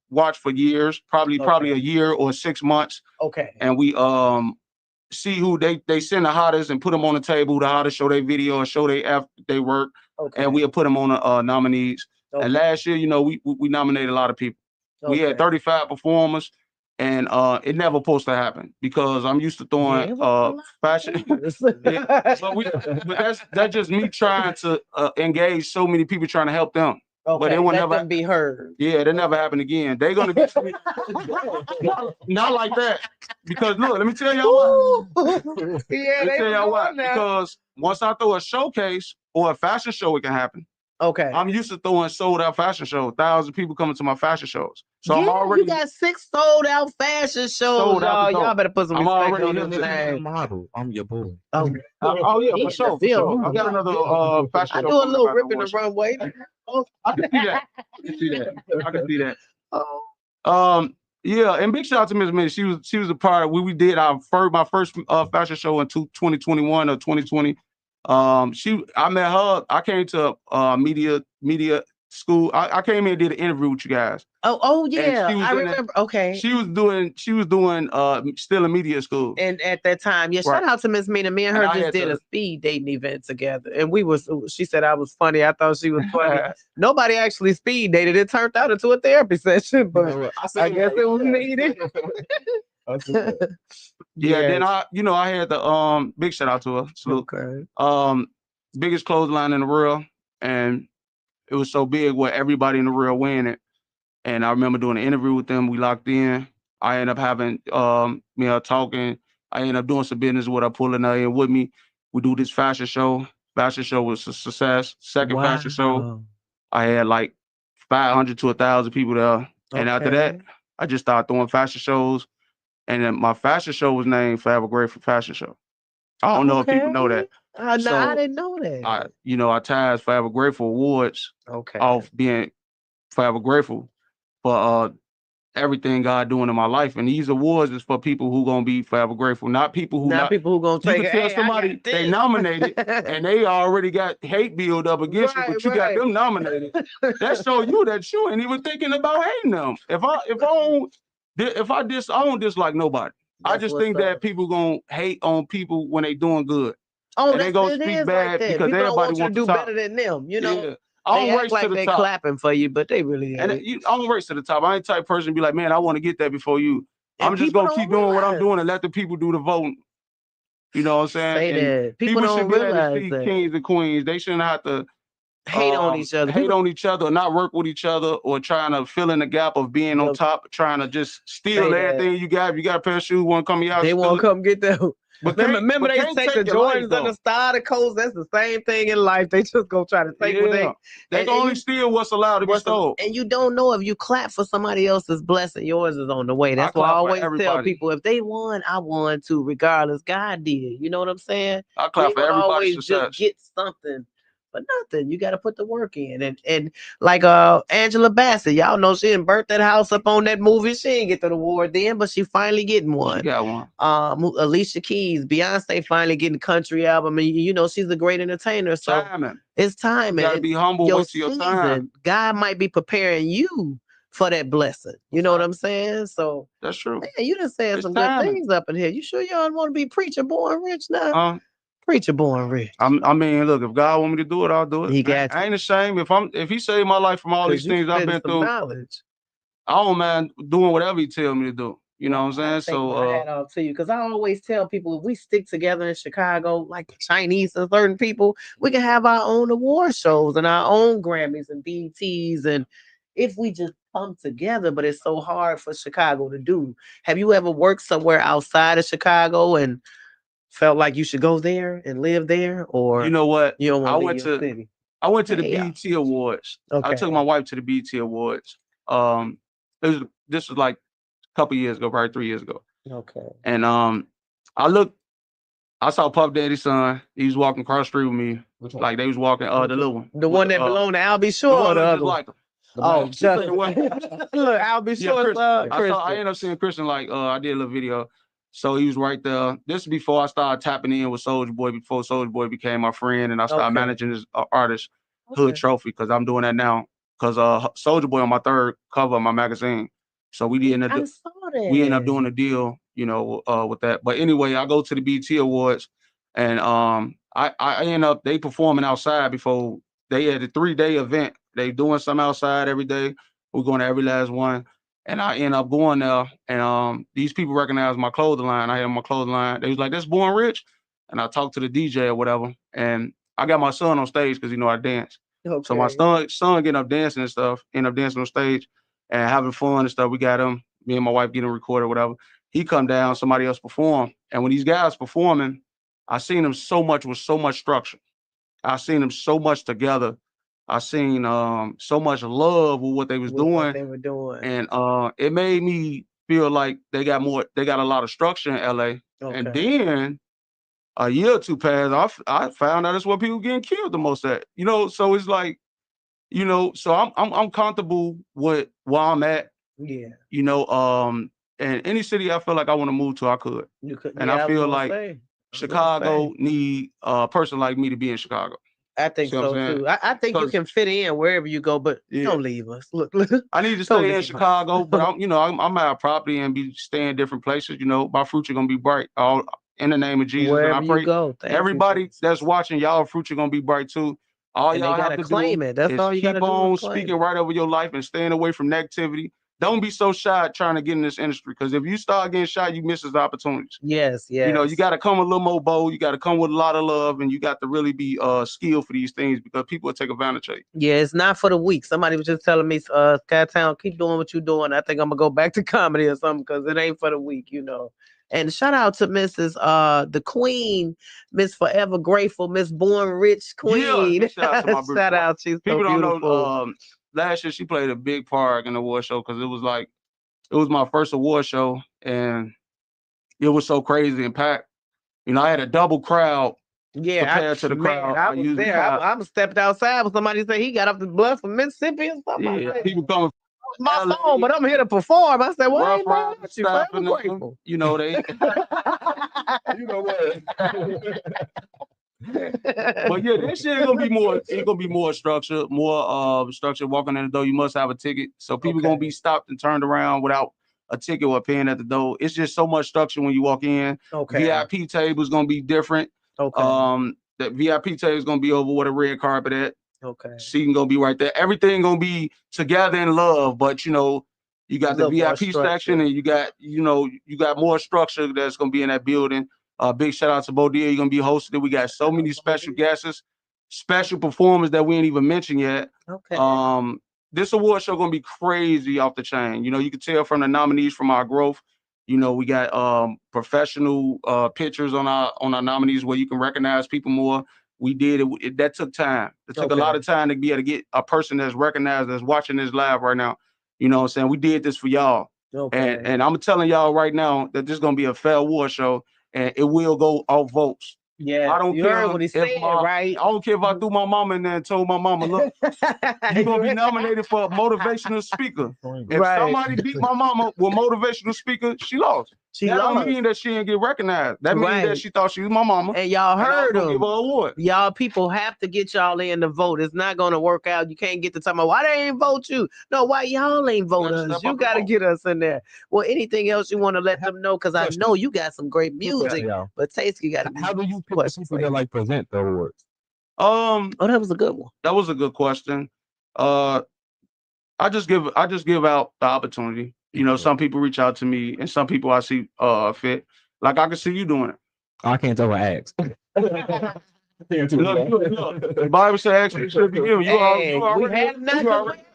watched for years, probably a year or 6 months. Okay. And we see who they send the hottest and put them on the table. The hottest show their video and show they work. Okay. And we'll put them on the nominees. Okay. And last year, we nominated a lot of people. Okay. We had 35 performers. And it never supposed to happen, because I'm used to throwing fashion. But that's just me trying to engage so many people trying to help them. Okay, but it will never them be heard. Yeah, that never happened again. They're gonna be not like that. Because look, let me tell y'all why. Yeah, let me tell y'all why. Because once I throw a showcase or a fashion show, it can happen. Okay. I'm used to throwing sold out fashion shows. Thousands of people coming to my fashion shows. So yeah, I'm already you got 6 sold out fashion shows, sold out the y'all. Y'all door. better put some I'm respect already on here this to- name. model. I'm your boy. Oh, Oh yeah, he for in sure, the for sure. building. I got another fashion I show. do a coming little up rip in the after runway. Oh, I can see that. I can see that. I can see that. oh. Yeah, and big shout out to Miss Minnie. She was a part of we did my first fashion show in 2021 or 2020. I met her. I came to media school. I came in and did an interview with you guys. Oh And yeah, she was I in remember. Okay. She was doing still in media school. And at that time, yeah, Right. shout out to Miss Mina. Me and her And I just had did to- a speed dating event together. And she said I was funny. I thought she was funny. Nobody actually speed dated. It turned out into a therapy session, but I guess it was needed. Yeah, then Yes. I had the big shout out to her. Salute. Okay. Biggest clothesline in the world, and it was so big where everybody in the world wearing it. And I remember doing an interview with them. We locked in. I ended up having me and her talking. I ended up doing some business with her, pulling her in with me. We do this fashion show. Fashion show was a success. Second fashion show, I had like 500 to 1,000 people there. And after that, I just started throwing fashion shows. And then my fashion show was named Forever Grateful Fashion Show. I don't know if people know that. No, I didn't know that. I tied Forever Grateful Awards off being Forever Grateful for everything God doing in my life. And these awards is for people who gonna be forever grateful, not people who people who gonna take you it. can tell Hey, somebody they nominated and they already got hate build up against you, but you got them nominated. That show you that you ain't even thinking about hating them. I don't dislike nobody. I just think that people gonna hate on people when they doing good. Oh, and they gonna it speak is bad like that. because People don't everybody want you to wants do the top. better than them. You know, Yeah. I they don't act race like to the they top. clapping for you, but they really And ain't. I don't race to the top. I ain't the type of person to be like, man, I want to get there before you. And I'm just people gonna keep don't doing what I'm realize. doing and let the people do the voting. You know what I'm saying? Say And that. People should don't be able to realize see that. kings and queens. They shouldn't have to Hate on each other. hate on each other, or not work with each other, or trying to fill in the gap of being on top, trying to just steal everything you got. If you got a pair of shoes, want to come to your house, they want to come get them. But remember they take the Jordans and the starter coats. That's the same thing in life. They just go try to take what they can only steal what's allowed to be stolen. And you don't know if you clap for somebody else's blessing, yours is on the way. That's why I always tell people, if they won, I won too, regardless. God did. You know what I'm saying? I clap for everybody's success. Just get something for nothing. You got to put the work in. And like Angela Bassett, y'all know she didn't burnt that house up on that movie. She didn't get the award then, but she finally getting one. She got one. Alicia Keys, Beyonce finally getting country album. And you know she's a great entertainer. So it's time. You gotta be humble. Wait till your time. God might be preparing you for that blessing. You know what I'm saying? So that's true. Man, you done said some good things up in here. You sure y'all want to be preacher born rich now? Preacher born rich. I mean, look, if God want me to do it, I'll do it. I ain't ashamed. If he saved my life from all these things I've been through, knowledge. I don't mind doing whatever he tell me to do. You know what I'm saying? So I had off to you because I always tell people, if we stick together in Chicago, like the Chinese and certain people, we can have our own award shows and our own Grammys and BETs, and if we just come together. But it's so hard for Chicago to do. Have you ever worked somewhere outside of Chicago and felt like you should go there and live there? Or you know what? You don't want I to went leave your city? I went to the BET Awards. I took my wife to the BET Awards. This was like a couple years ago, probably 3 years ago. Okay. And I saw Puff Daddy's son. He was walking across the street with me. Like they was walking the little one. The one that belonged to Albie Shore or the other one? Like him. Oh, just look, Albie Shore. I ended up seeing Christian, I did a little video. So he was right there. This is before I started tapping in with Soulja Boy, before Soulja Boy became my friend, and I started managing his artist, Hood Trophy, because I'm doing that now. Because Soulja Boy on my third cover of my magazine. So we ended up doing a deal, with that. But anyway, I go to the BT Awards, and I end up they performing outside before they had a 3-day event. They doing something outside every day. We're going to every last one. And I end up going there, and these people recognize my clothing line. I had my clothing line. They was like, "That's Born Rich," and I talked to the DJ or whatever. And I got my son on stage because I dance. Okay. So my son getting up dancing and stuff, end up dancing on stage and having fun and stuff. We got him, me and my wife getting recorded, whatever. He come down, somebody else perform, and when these guys performing, I seen them with so much structure. I seen them so much together. I seen so much love with what they was With what doing, they were doing. and it made me feel like they got a lot of structure in LA. And Okay. then a year or two passed, I found out that's where people getting killed the most at. You know, so it's like, you know, so I'm comfortable with where I'm at. Yeah. You know, and any city I feel like I want to move to, I could. You could. And Yeah, I I was feel gonna like say. Chicago need a person like me to be in Chicago. I think See what I'm so saying? too. I think you 'Cause- can fit in wherever you go, but Yeah. don't leave us. Look, I need to Don't stay in leave us. Chicago, but I'm at a property and be staying different places. You know, my future gonna be bright. All in the name of Jesus. Wherever And I you pray go. Thank you, everybody Jesus. that's watching, y'all future gonna be bright too. All And they y'all have gotta to claim do it. That's is all you gotta keep do is on claim speaking it. right over your life and staying away from negativity. Don't be so shy trying to get in this industry, because if you start getting shy, you miss those opportunities. Yes, yes. You know, you got to come a little more bold. You got to come with a lot of love, and you got to really be skilled for these things, because people will take advantage of you. Yeah, it's not for the weak. Somebody was just telling me, Skytown, keep doing what you're doing. I think I'm gonna go back to comedy or something, because it ain't for the weak, you know. And shout out to Mrs. The Queen, Miss Forever Grateful, Miss Born Rich Queen. Yeah, shout out to my Shout out, she's people so don't beautiful. know. Last year she played a big part in the award show, because it was my first award show, and it was so crazy and packed. You know, I had a double crowd. Yeah, compared to the crowd I I was usually there. have. I'm stepped outside when somebody said he got off the bus from Mississippi or something. I Yeah, said, people coming my LA, phone, but I'm here to perform. I said, well, I Rough ain't mad Riders, at you. Forever stopping them. grateful. You know, they You know what? but yeah, this shit gonna be more. It's gonna be more structured, structured. Walking in the door, you must have a ticket. So people gonna Okay. be stopped and turned around without a ticket or paying at the door. It's just so much structure when you walk in. Okay. VIP tables gonna be different. Okay. The VIP table is gonna be over with a red carpet at. Okay. Seating gonna be right there. Everything gonna be together in love, but you know, you got the Little more VIP section, structure. and you got more structure that's gonna be in that building. Big shout out to Bodie. You're gonna be hosted. We got so many special guests, special performers that we ain't even mentioned yet. Okay. This award show gonna be crazy off the chain. You know, you can tell from the nominees from our growth. You know, we got professional pictures on our nominees where you can recognize people more. We did it. That took time. It took a lot of time to be able to get a person that's recognized, that's watching this live right now. You know what I'm saying? We did this for y'all. Okay. And I'm telling y'all right now that this is gonna be a fair award show, and it will go off votes. Yeah, I don't you care heard what he said, right? I don't care if I threw my mama in there and told my mama, look, you're gonna be nominated for a motivational speaker. If somebody beat my mama with motivational speaker, she lost. That don't mean that she didn't get recognized. That means that she thought she was my mama. And y'all heard him. Give her an award. Y'all people have to get y'all in to vote. It's not gonna work out. You can't get to talk about why they ain't vote you. No, why y'all ain't vote us? You gotta get us in there. Well, anything else you want to let them know? Because I know you got some great music. But Tasty got. How do you pick the people that like present the awards? Oh, that was a good one. That was a good question. I just give out the opportunity. You know, some people reach out to me, and some people I see fit. Like I can see you doing it. I can't tell what ask. Look, the Bible says actually should be given. You already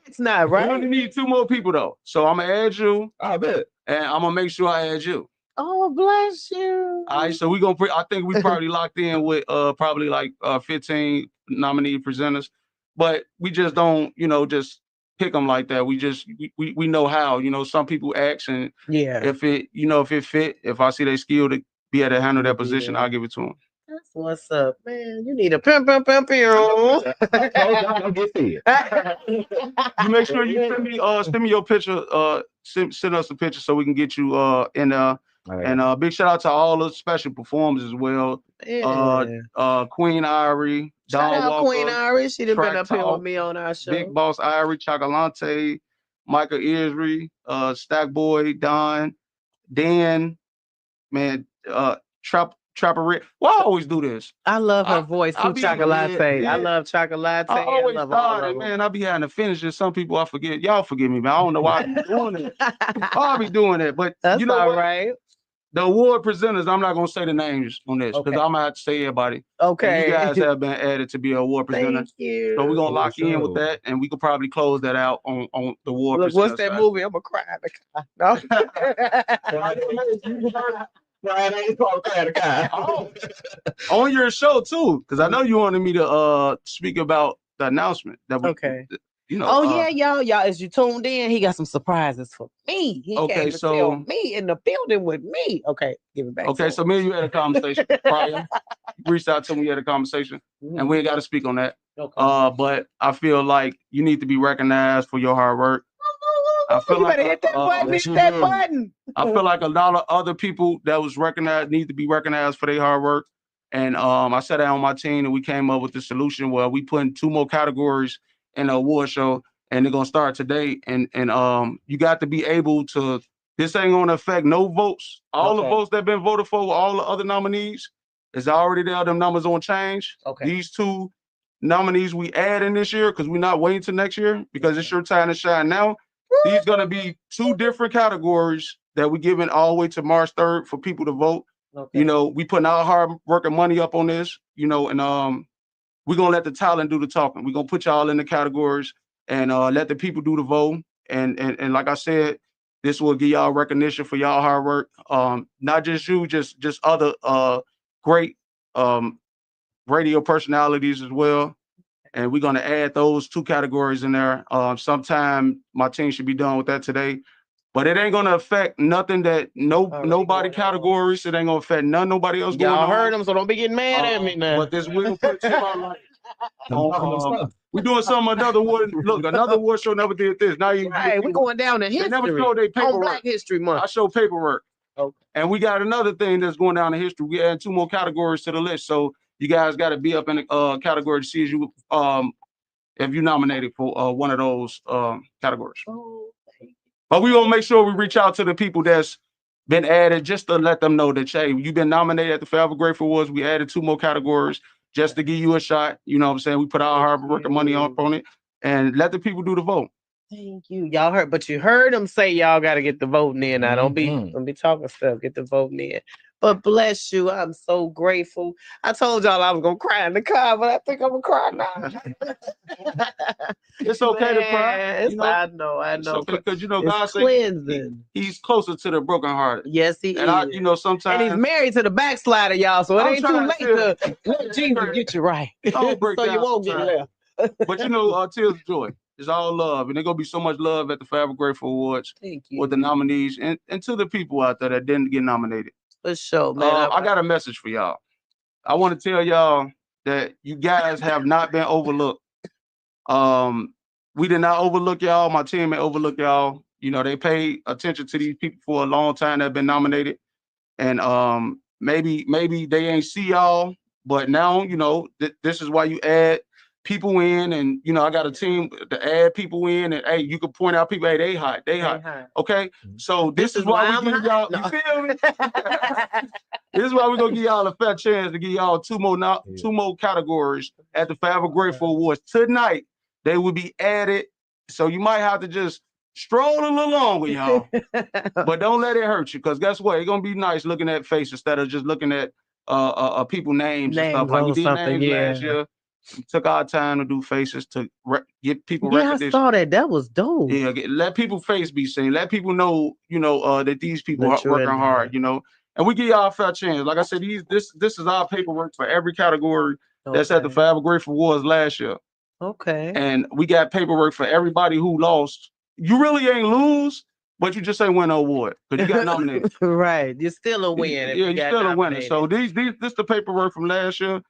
it's not right. We only need 2 more people though. So I'm gonna add you. I bet. And I'm gonna make sure I add you. Oh, bless you. All right, so I think we probably locked in with probably like 15 nominee presenters, but we just don't, just pick them like that. We know how, some people ask, and if it fit, if I see they skill to be able to handle that position, I'll give it to them. That's what's up, man. You need a pimp. You make sure you send me your picture. Send us a picture so we can get you in there. And big shout out to all the special performers as well. Queen Irie, shout Don out Walker, Queen Irie. She done been up here with Talk, me on our show. Big Boss Irie, Chocolate, Michael Isri, Stack Boy, Don, Dan, man, Trapper Rick. Well, I always do this. I love her voice too, Chocolate. Yeah. I love Chocolate. I always thought it, man. I be having to finish it. Some people I forget. Y'all forgive me, man. I don't know why I be doing it. I'll be doing it, but that's you know all what? Right. The award presenters, I'm not gonna say the names on this because I'm gonna have to say everybody. Okay. And you guys have been added to be an award presenter. Thank you. So we're gonna lock in with that, and we could probably close that out on the award. Look, what's that movie? I'm gonna cry. No. On your show too, because I know you wanted me to speak about the announcement that we, Okay. you know. Oh yeah, y'all. As you tuned in, he got some surprises for me. He Okay, came to tell me in the building with me. Okay, give it back. Okay, so me and you had a conversation prior. You reached out to me, we had a conversation, and we ain't got to speak on that. Okay. But I feel like you need to be recognized for your hard work. I feel you like better hit that button. Hit that button. I feel like a lot of other people that was recognized need to be recognized for their hard work. And I sat down on my team and we came up with the solution where we put in 2 more categories in the award show, and they're gonna start today. And you got to be able to. This ain't gonna affect no votes. All the votes that been voted for, all the other nominees, is already there. Them numbers don't change. Okay. These 2 nominees we add in this year because we're not waiting till next year because it's your time to shine now. These gonna be 2 different categories that we giving all the way to March 3rd for people to vote. Okay. You know, we putting our hard work and money up on this, you know, and we're gonna let the talent do the talking. We're gonna put y'all in the categories and let the people do the vote. And like I said, this will give y'all recognition for y'all hard work. Not just you, just other great radio personalities as well. And we're gonna add those 2 categories in there. Sometime my team should be done with that today. But it ain't gonna affect nothing that nobody categories. It ain't gonna affect nobody else going on. Y'all heard him, so don't be getting mad at me now. But this will put spotlight on. We doing another award. Look, another award show never did this. Now you Hey, we going down in history. They never showed their paperwork. On Black History Month. I show paperwork. Okay. And we got another thing that's going down in history. We add 2 more categories to the list. So you guys got to be up in the category to see if you nominated for one of those categories. Oh, but we gonna make sure we reach out to the people that's been added just to let them know that, hey, you've been nominated at the Forever Grateful Awards. We added 2 more categories just to give you a shot. You know what I'm saying? We put our hard work and money on it and let the people do the vote. Thank you. Y'all heard, but you heard them say y'all got to get the voting in. Now don't be talking stuff. Get the voting in. But bless you. I'm so grateful. I told y'all I was gonna cry in the car, but I think I'm gonna cry now. It's okay to cry. I know. It's okay, because you know it's God said he's closer to the brokenhearted. Yes, he and is. Sometimes and he's married to the backslider, y'all. So it ain't too late to let Jesus get you right. Don't break so down you won't get left. But tears of joy. It's all love, and there's gonna be so much love at the Forever Grateful Awards. Thank you. With the nominees and to the people out there that didn't get nominated. For sure, man. I got a message for y'all. I want to tell y'all that you guys have not been overlooked. We did not overlook y'all. My team ain't overlook y'all. You know, they paid attention to these people for a long time that have been nominated. And maybe they ain't see y'all, but now, you know, this is why you add people in, and you know, I got a team to add people in, and hey, you can point out people, hey, they hot. Okay, so this is why we give y'all. You feel me? This is why we're gonna give y'all a fair chance to give y'all 2 more categories at the Forever Grateful Awards tonight. They will be added, so you might have to just stroll a little longer, y'all. But don't let it hurt you, because guess what? It's gonna be nice looking at faces instead of just looking at people names and stuff. Like we did names last year. We took our time to do faces to get people recognition. I saw that. That was dope. Yeah, let people face be seen. Let people know, you know, that these people are working hard, you know. And we give y'all a fair chance. Like I said, this is our paperwork for every category that's at the Forever Grateful Awards last year. Okay. And we got paperwork for everybody who lost. You really ain't lose, but you just ain't win no award because you got nominated. Right. You're still a win. Yeah, you're still a winner. So this the paperwork from last year.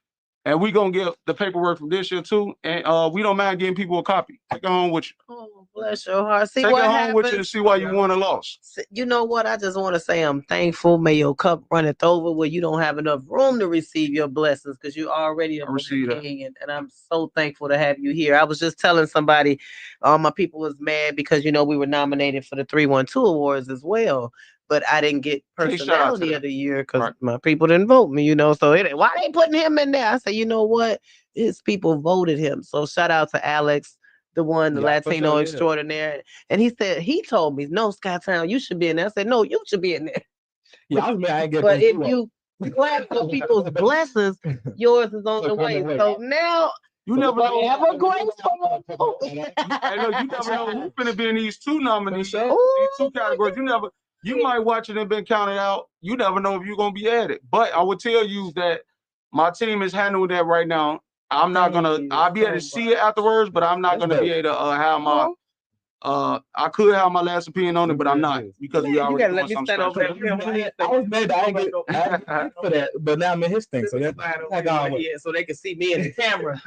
And we're going to get the paperwork from this year, too. And we don't mind giving people a copy. Take it home with you. Oh, bless your heart. See Take what it home happens. with you to see why you won or lost. You know what? I just want to say I'm thankful. May your cup runneth over where you don't have enough room to receive your blessings because you're already a king. And I'm so thankful to have you here. I was just telling somebody, all my people was mad because, you know, we were nominated for the 312 Awards as well. But I didn't get personality of the year because my people didn't vote me, you know. So why they putting him in there? I said, you know what? His people voted him. So shout out to Alex, the Latino extraordinaire. And he told me, no, Skytown, you should be in there. I said, no, you should be in there. Yeah, but if you clap for people's blessings, yours is on the way. So now you never know. Have a grateful. Hey, look, you never know who's gonna be in these 2 nominees, these 2 categories. You might watch it and been counted out. You never know if you're gonna be added. But I will tell you that my team is handling that right now. I'm not gonna. I'll be able to see it afterwards, but I'm not gonna be able to have my. I could have my last opinion on it, but I'm not because we already gotta let me doing stand something over special. there. I was mad that I didn't get for that, but now I'm in his thing, so that's Yeah, so they can see me in the camera.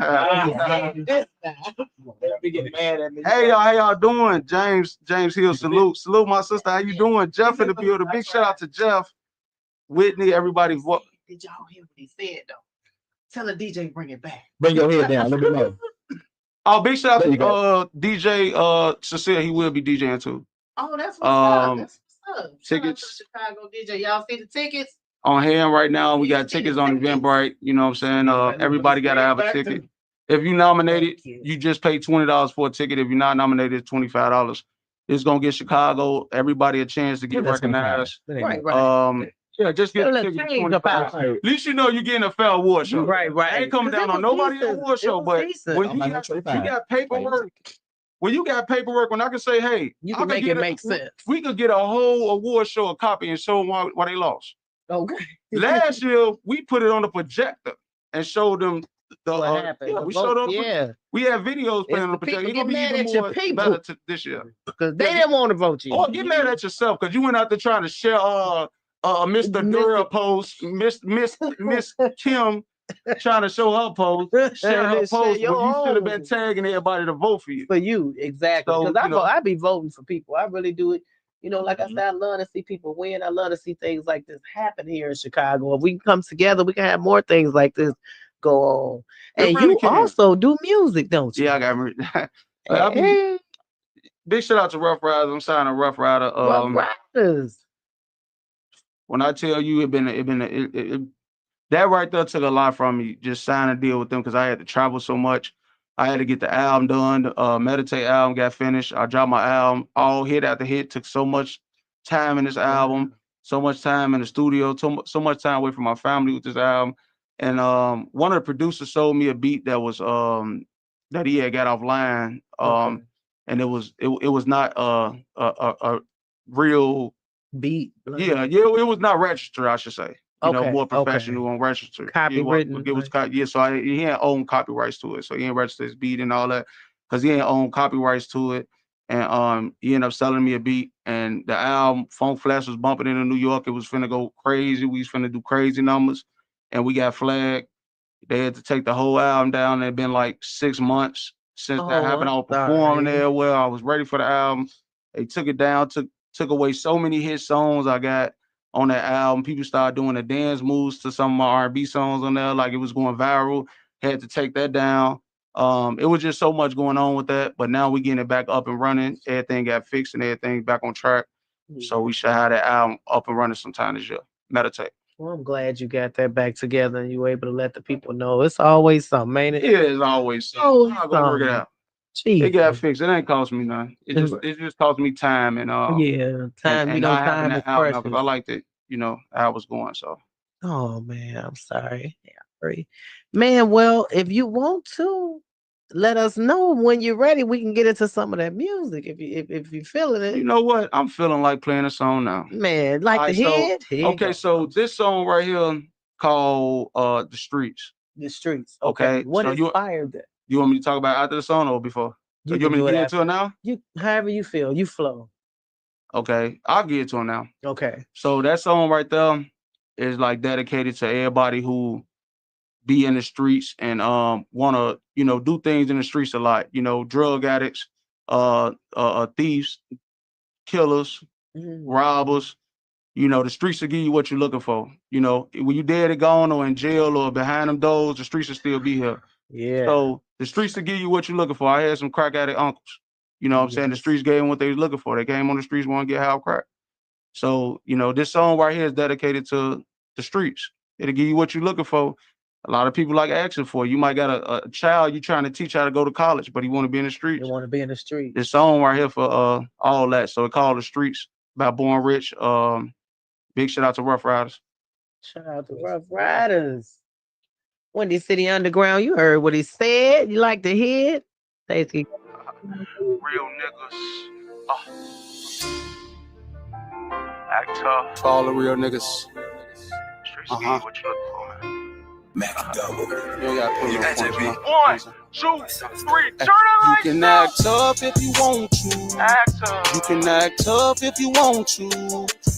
Be getting mad at me. Hey y'all, how y'all doing? James Hill, salute my sister. How you doing? Jeff in the building. Big shout out to Jeff, Whitney, everybody. What? Did y'all hear what he said though? Tell the DJ bring it back. bring your head down. Let me know. Oh, big shout out There you to go. DJ Cecile. He will be DJing too. Oh, that's what's up. That's what's up. Tickets. Shout out to Chicago DJ. Y'all see the tickets? On hand right now, we got tickets on Eventbrite. You know what I'm saying? Everybody gotta have a ticket. If you nominated, you just pay $20 for a ticket. If you're not nominated, it's $25. It's gonna get Chicago, everybody a chance to get recognized. Right. Yeah, just get A a little ticket. change up out. At least you know you're getting a fair award show. Right. I ain't coming down on nobody's award show, but when you got paperwork, when I can say, hey, you can make it make sense. We could get a whole award show a copy and show them why they lost. Okay. Last year, we put it on the projector and showed them what happened. Yeah, we showed them. We had videos playing on the projector. It's gonna be even more better this year because they didn't want to vote you. Or get mad at yourself because you went out there trying to share Mr. Dura post, Miss Kim trying to show her post, share her post, but you should have been tagging everybody to vote for you. For you, exactly. Because I be voting for people. I really do it. You know, like I said, I love to see people win. I love to see things like this happen here in Chicago. If we can come together, we can have more things like this go on. And really you also do music, don't you? Yeah, I got big shout out to Rough Riders. I'm signing Rough Rider. Rough Riders. When I tell you, that right there took a lot from me. Just signing a deal with them because I had to travel so much. I had to get the album done. Meditate album got finished. I dropped my album. All hit after hit. Took so much time in this album. So much time in the studio. So much time away from my family with this album. And one of the producers sold me a beat that was that he had got offline. And it was not a real beat. Yeah, it was not registered, I should say. You know, more professional on register. Copywritten. It was so he ain't own copyrights to it. So he ain't registered his beat and all that because he ain't own copyrights to it. And he ended up selling me a beat. And the album Funk Flash was bumping into New York. It was finna go crazy. We was finna do crazy numbers, and we got flagged. They had to take the whole album down. It had been like 6 months since that happened. I was performing there. Well, I was ready for the album. They took it down. Took away so many hit songs I got on that album. People started doing the dance moves to some of my R&B songs on there, like it was going viral. Had to take that down. It was just so much going on with that, but now we're getting it back up and running. Everything got fixed and everything back on track. So we should have that album up and running sometime this year. Meditate. Well, I'm glad you got that back together and you were able to let the people know. It's always something, ain't it? Yeah, it's always something. I'm gonna work it out. Jeez. It got fixed. It ain't cost me nothing. It just cost me time and time. And not having that album because I liked it. You know how it was going. So. Oh man, I'm sorry. Man, well, if you want to, let us know when you're ready. We can get into some of that music if you're feeling it. You know what? I'm feeling like playing a song now. Man, like the hit. Okay, so this song right here called The Streets. The Streets. Okay. What inspired that? You want me to talk about after the song or before? You want me to get into it now? However you feel. You flow. Okay, I'll get into it now. Okay. So that song right there is like dedicated to everybody who be in the streets and wanna, do things in the streets a lot. Drug addicts, thieves, killers, robbers. The streets will give you what you're looking for. When you dead and gone or in jail or behind them doors, the streets will still be here. Yeah. So the streets will give you what you're looking for. I had some crack addict uncles. You know what I'm saying? The streets gave them what they was looking for. They came on the streets, want to get high crack. So, this song right here is dedicated to the streets. It'll give you what you're looking for. A lot of people like asking for it. You might got a child you trying to teach how to go to college, but he want to be in the streets. You want to be in the streets. This song right here for all that. So it called The Streets by Born Rich. Big shout out to Rough Riders. Shout out to Rough Riders. Windy City Underground, you heard what he said. You like to hear it? Stacey. Real niggas. Act tough. For all the real niggas. Streets what you look for, man. You gotta put it on point, man. 1, 2, 3, turn it You like can so. act tough if you want to. Act tough. You can act tough if you want to.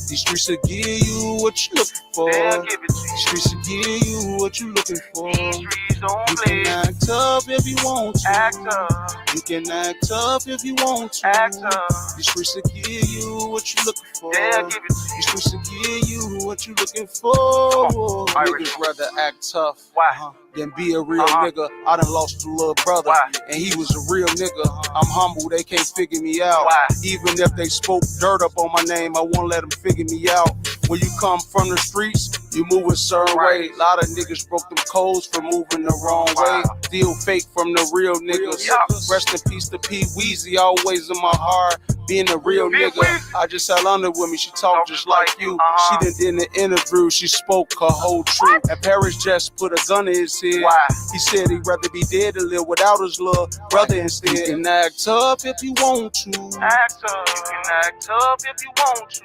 These streets will give you what you looking for. They'll give it to you. These streets will give you what you looking for. These streets don't You play. can act tough if you want to. Act tough. You can act tough if you want to. Act tough. These streets will give you what you looking for. They'll give it to These you. streets will give you what you looking for. Irish. Niggas rather act tough Why? than be a real Uh-huh. nigga. I done lost a little brother, Why? and he was a real nigga. I'm humble, they can't figure me out. Why? Even if they spoke dirt up on my name, I won't let them figure me out. When you come from the streets, you move a certain way. A lot of niggas broke them codes for moving the wrong way. Still fake from the real niggas. Yeah. Rest in peace to P. Weezy, always in my heart. Being a real Big nigga. Weezy. I just had London with me, she talked just like you. Uh-huh. She done did an interview, she spoke her whole truth. And Paris just put a gun in his head. Why? He said he'd rather be dead than live without his little brother instead. You can act tough if you want to. Act tough. You can act tough if you want to.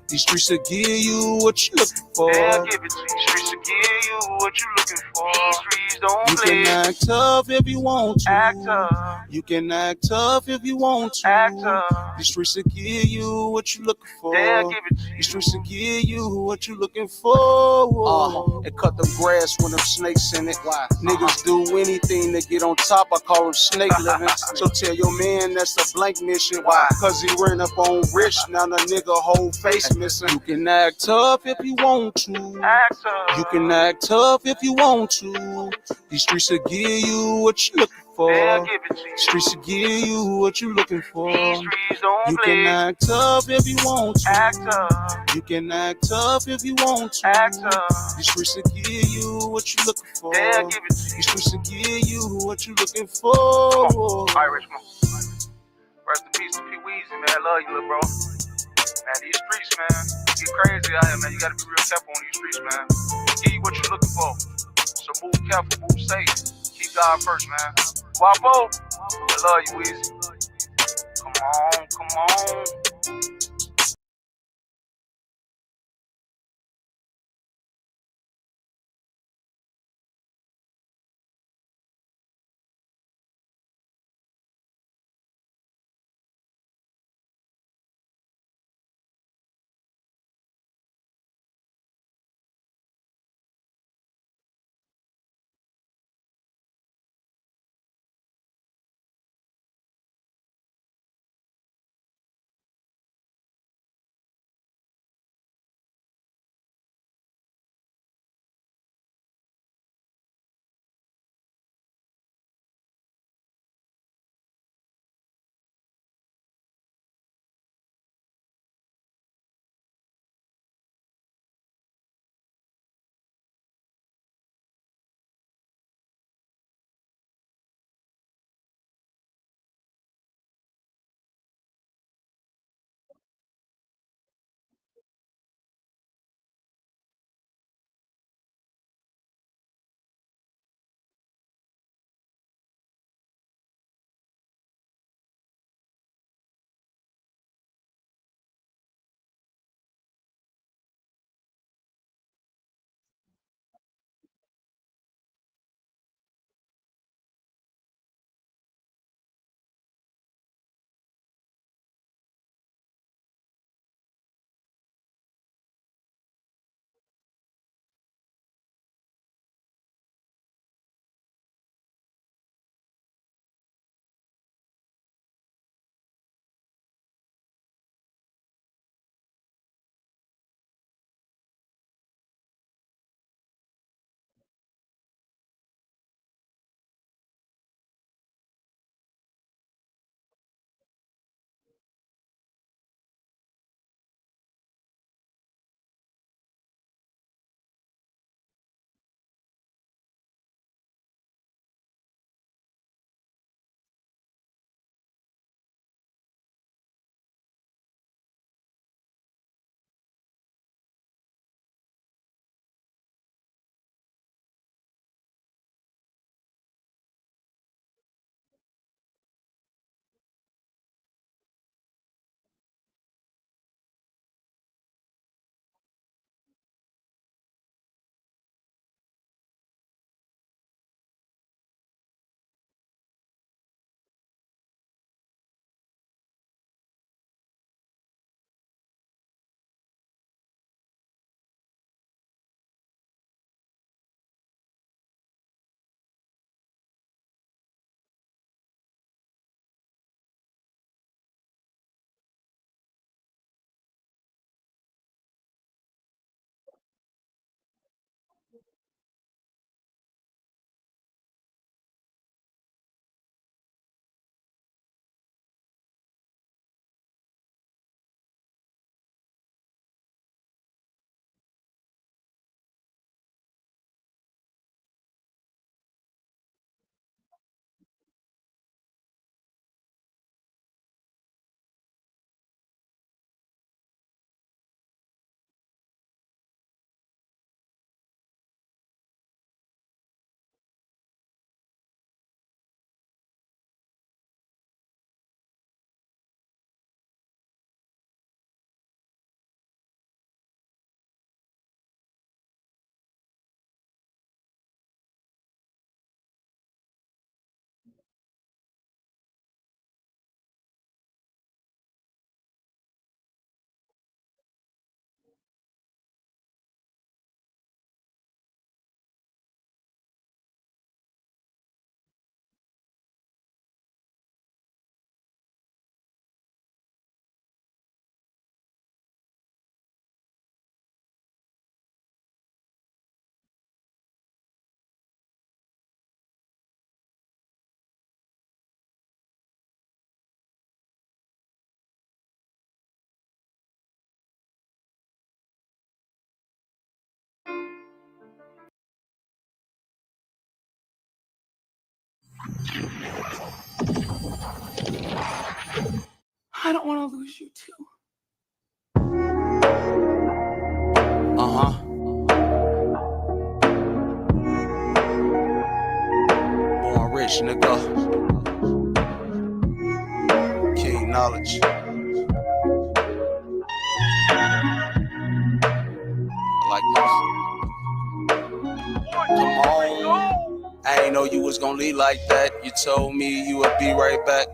These streets will give you what you looking for. They'll give it to you. Streets will give you what you looking for. These streets don't You play. can act tough if you want to. Act tough. You can act tough if you want to. Act tough. These streets will give you what you looking for. They'll give it to These you. streets will give you what you looking for. And cut the grass when them snakes in it. Why? Niggas do anything to get on top. I call them snake living. So tell your man that's a blank mission. Why? Cause he ran up on rich. Now the nigga whole face missing. You can act tough if you want to. Act tough. You can act tough if you want to. These streets will give you what you looking for. They'll give it to you. Streets will give you what you looking for. These streets don't You play. can act tough if you want to. Act tough. You can act tough if you want to. Act tough. These streets will give you what you looking for. They'll give it to you. These streets will give you what you looking for. Irish, come on. Rest in peace to P. Weezy, man. I love you, little bro. Man, these streets, man, get crazy out here, man. You gotta be real careful on these streets, man. Give you what you're looking for. So move careful, move safe. Keep God first, man. Wapo, I love you, Weezy. Come on. I don't want to lose you too. Born rich, nigga. King knowledge. I like this. Come on. I ain't know you was gonna leave like that. You told me you would be right back.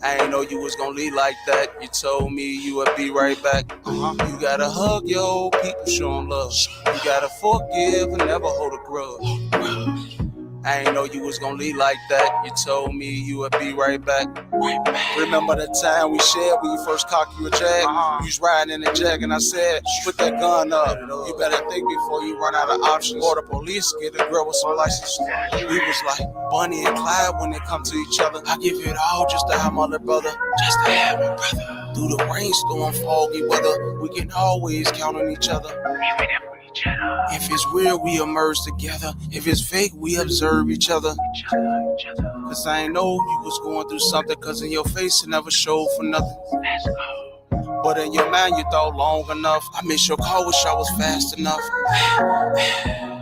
I ain't know you was gonna leave like that. You told me you would be right back. You gotta hug your old people, show 'em love. You gotta forgive and never hold a grudge. I ain't know you was gonna leave like that. You told me you would be right back. Remember the time we shared when you first cocked you a jag? You was riding in the jag and I said, put that gun up. You better think before you run out of options. Or the police get a girl with some license. We was like Bonnie and Clyde when they come to each other. I give it all just to have my little brother. Just to have my brother. Through the rainstorm, foggy weather, we can always count on each other. If it's real, we emerge together. If it's fake, we observe each other. Cause I ain't know you was going through something, cause in your face it never showed for nothing. But in your mind you thought long enough. I missed your call, wish I was fast enough.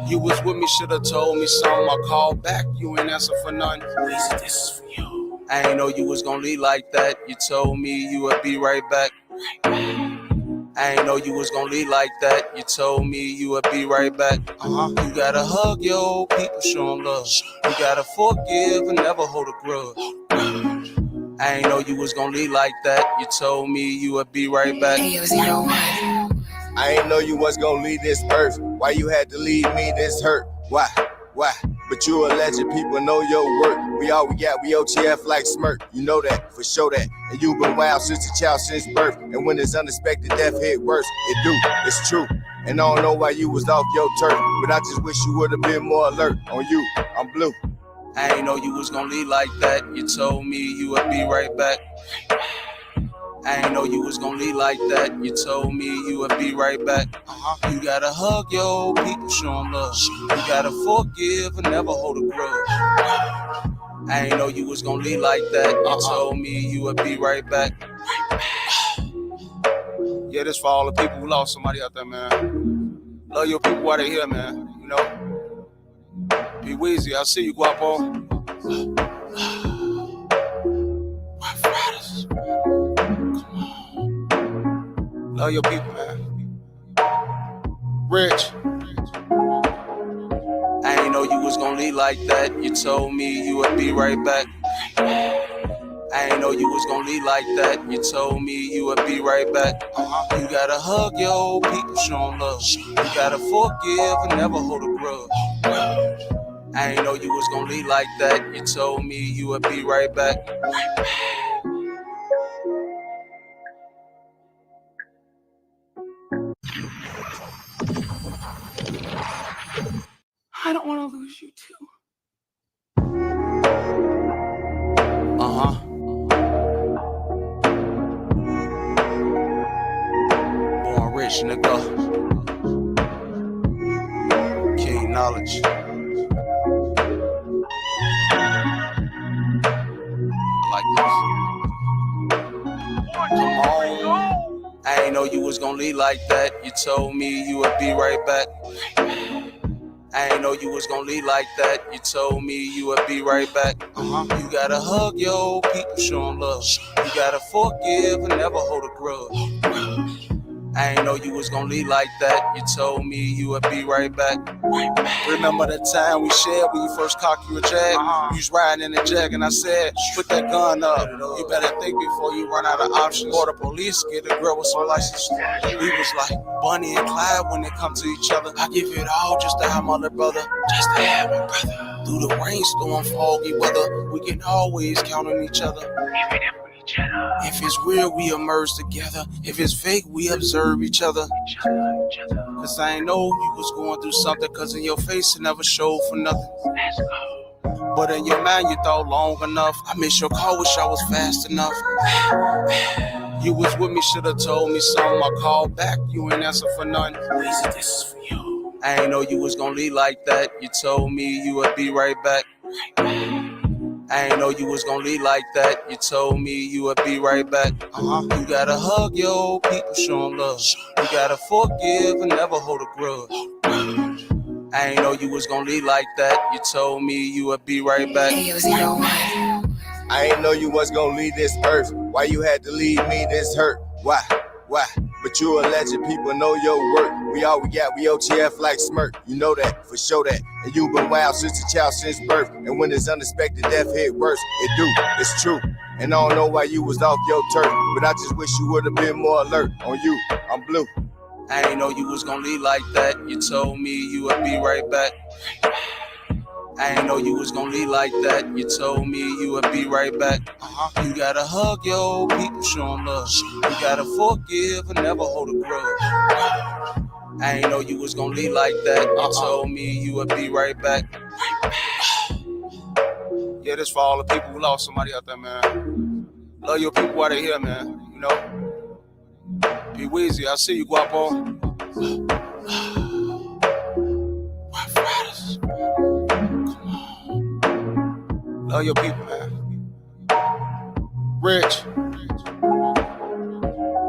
You was with me, should've told me something. I called back, you ain't answer for none. This is for you. I ain't know you was gonna leave like that. You told me you would be right back. I ain't know you was gonna leave like that. You told me you would be right back. You gotta hug your old people, show 'em love. You gotta forgive and never hold a grudge. I ain't know you was gonna leave like that. You told me you would be right back. I ain't know you was gonna leave this earth. Why you had to leave me this hurt? Why? But you a legend, people know your work. We all we got, we OTF like smirk. You know that, for sure that. And you been wild since a child, since birth. And when this unexpected death hit worse, it do, it's true. And I don't know why you was off your turf, but I just wish you would've been more alert. On you, I'm blue. I ain't know you was gonna leave like that. You told me you would be right back. I ain't know you was gonna leave like that. You told me you would be right back. You gotta hug your old people, show 'em love. You gotta forgive and never hold a grudge. I ain't know you was gonna leave like that. You told me you would be right back. Yeah, this for all the people who lost somebody out there, man. Love your people while they here, man. You know? Be Weezy, I see you, Guapo. Rough Riders. Love your people, man. Rich. I ain't know you was gonna leave like that. You told me you would be right back. I ain't know you was gonna leave like that. You told me you would be right back. You gotta hug your old people, show 'em love. You gotta forgive and never hold a grudge. I ain't know you was gonna leave like that. You told me you would be right back. I don't want to lose you too. Born rich, nigga. King knowledge. I like this. Come on. I ain't know you was gonna leave like that. You told me you would be right back. I ain't know you was gonna leave like that. You told me you would be right back. You gotta hug your old people, show 'em love. You gotta forgive and never hold a grudge. I ain't know you was gonna leave like that. You told me you would be right back. Remember the time we shared when you first cocked you a jag? You was riding in the jag and I said, put that gun up. You better think before you run out of options. Or the police get a girl with some license. We was like Bonnie and Clyde when they come to each other. I give it all just to have my little brother. Just to have my brother. Through the rainstorm, foggy weather, we can always count on each other. If it's real, we emerge together. If it's fake, we observe each other. Cause I ain't know you was going through something, cause in your face it never showed for nothing. But in your mind you thought long enough. I missed your call, wish I was fast enough. You was with me, should've told me something. I called back, you ain't answer for none. This is for you. I ain't know you was gonna leave like that. You told me you would be right back. I ain't know you was gonna leave like that. You told me you would be right back. You gotta hug your old people, show 'em love. You gotta forgive and never hold a grudge. I ain't know you was gonna leave like that. You told me you would be right back. I ain't know you was gonna leave this earth. Why you had to leave me this hurt? Why? But you a legend, people know your work. We all we got, we OTF like smirk. You know that, for sure that. And you been wild since a child, since birth. And when this unexpected death hit worse, it do, it's true. And I don't know why you was off your turf, but I just wish you would've been more alert. On you, I'm blue. I ain't know you was gonna leave like that. You told me you would be right back. I ain't know you was gonna leave like that. You told me you would be right back. You gotta hug your old people, show 'em love. You gotta forgive and never hold a grudge. I ain't know you was gonna leave like that. You told me you would be right back. Yeah, this for all the people who lost somebody out there, man. Love your people while they here, man. You know. Be Weezy, I see you, Guapo. Rough Riders. Love your people, man. Rich.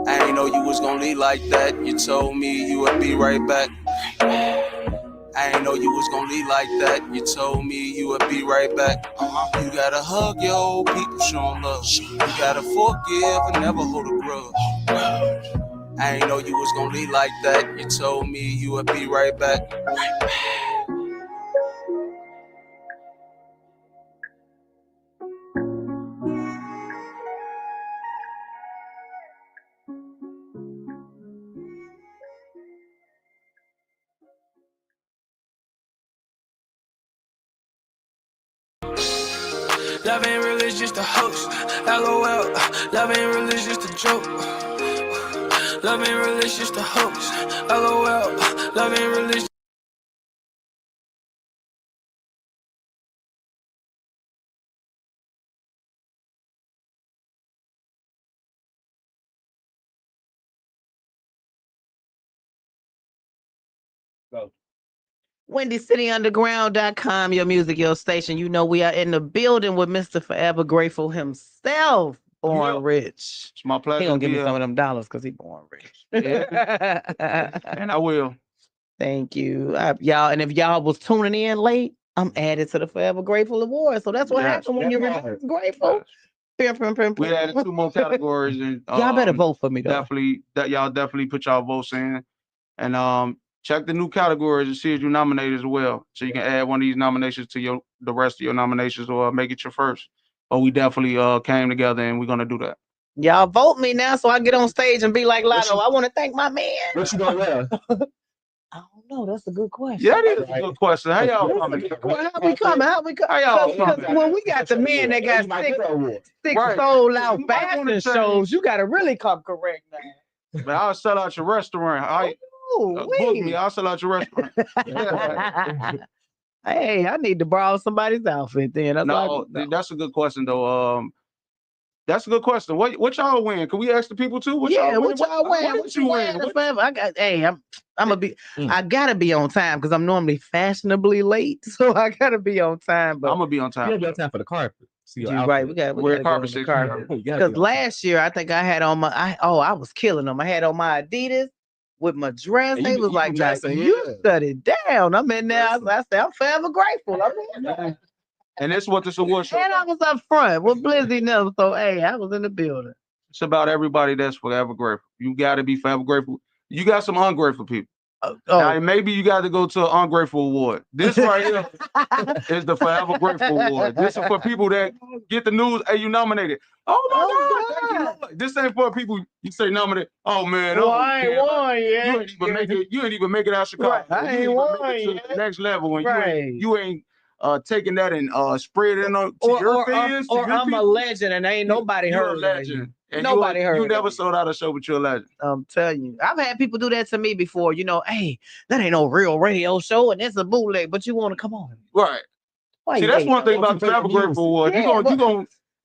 I ain't know you was gonna leave like that. You told me you would be right back. I ain't know you was gonna leave like that. You told me you would be right back. You gotta hug your old people, show 'em love. You gotta forgive and never hold a grudge. I ain't know you was gonna leave like that. You told me you would be right back. Love ain't real, it's just a hoax. LOL. Love ain't real, it's just a joke. Love ain't real, it's just a hoax. LOL. Love ain't real, it's WendyCityUnderground.com, your music, your station. You know we are in the building with Mr. Forever Grateful himself, Born Rich. It's my pleasure. He gonna give me to be some of them dollars because he born rich. Yeah. And I will. Thank you, y'all. And if y'all was tuning in late, I'm added to the Forever Grateful Award. So that's what happened when you're grateful. Yes. We added 2 more categories, and y'all better vote for me though. Y'all definitely put y'all votes in, and check the new categories and see if you're nominated as well, so you can add one of these nominations to the rest of your nominations, or make it your first. But we definitely came together, and we're gonna do that. Y'all vote me now, so I get on stage and be like Lotto. I want to thank my man. What you gonna wear? I don't know. That's a good question. Yeah, that is a good question. How y'all coming? How we coming? How y'all coming? When we got the men that got six sold out fashion shows, you gotta really come correct now. But I'll sell out your restaurant. Book me. I'll sell out your restaurant. Hey, I need to borrow somebody's outfit then. That's a good question though. That's a good question. What y'all win? Can we ask the people too? What y'all win? What you win? I gotta be on time because I'm normally fashionably late, so I gotta be on time. But I'm gonna be on time. You gotta be on time for the carpet. You're right. We gotta carpet. Because last year I think I had on I was killing them. I had on my Adidas with my dress. They was like, you shut it down. I'm in there. I said, I'm forever grateful. I'm in there. And that's what this award show. And I was up front with Blizzy Nelson. So hey, I was in the building. It's about everybody that's forever grateful. You gotta be forever grateful. You got some ungrateful people. Now, maybe you got to go to an ungrateful award. This right here is the Forever Grateful Award. This is for people that get the news. Hey, you nominated. Oh my God! This ain't for people you say nominated. Oh man, I ain't won yet. You ain't even make it. You ain't even make it out of Chicago. Right. I ain't won yet. The next level, and you ain't taking that and spread it to your fans. Or I'm a legend, and ain't nobody heard of legend. And nobody heard. You never sold out a show, but you're a legend. I'm telling you, I've had people do that to me before. You know, hey, that ain't no real radio show, and it's a bootleg. But you want to come on, right? See, that's one thing about the Forever Grateful Award. You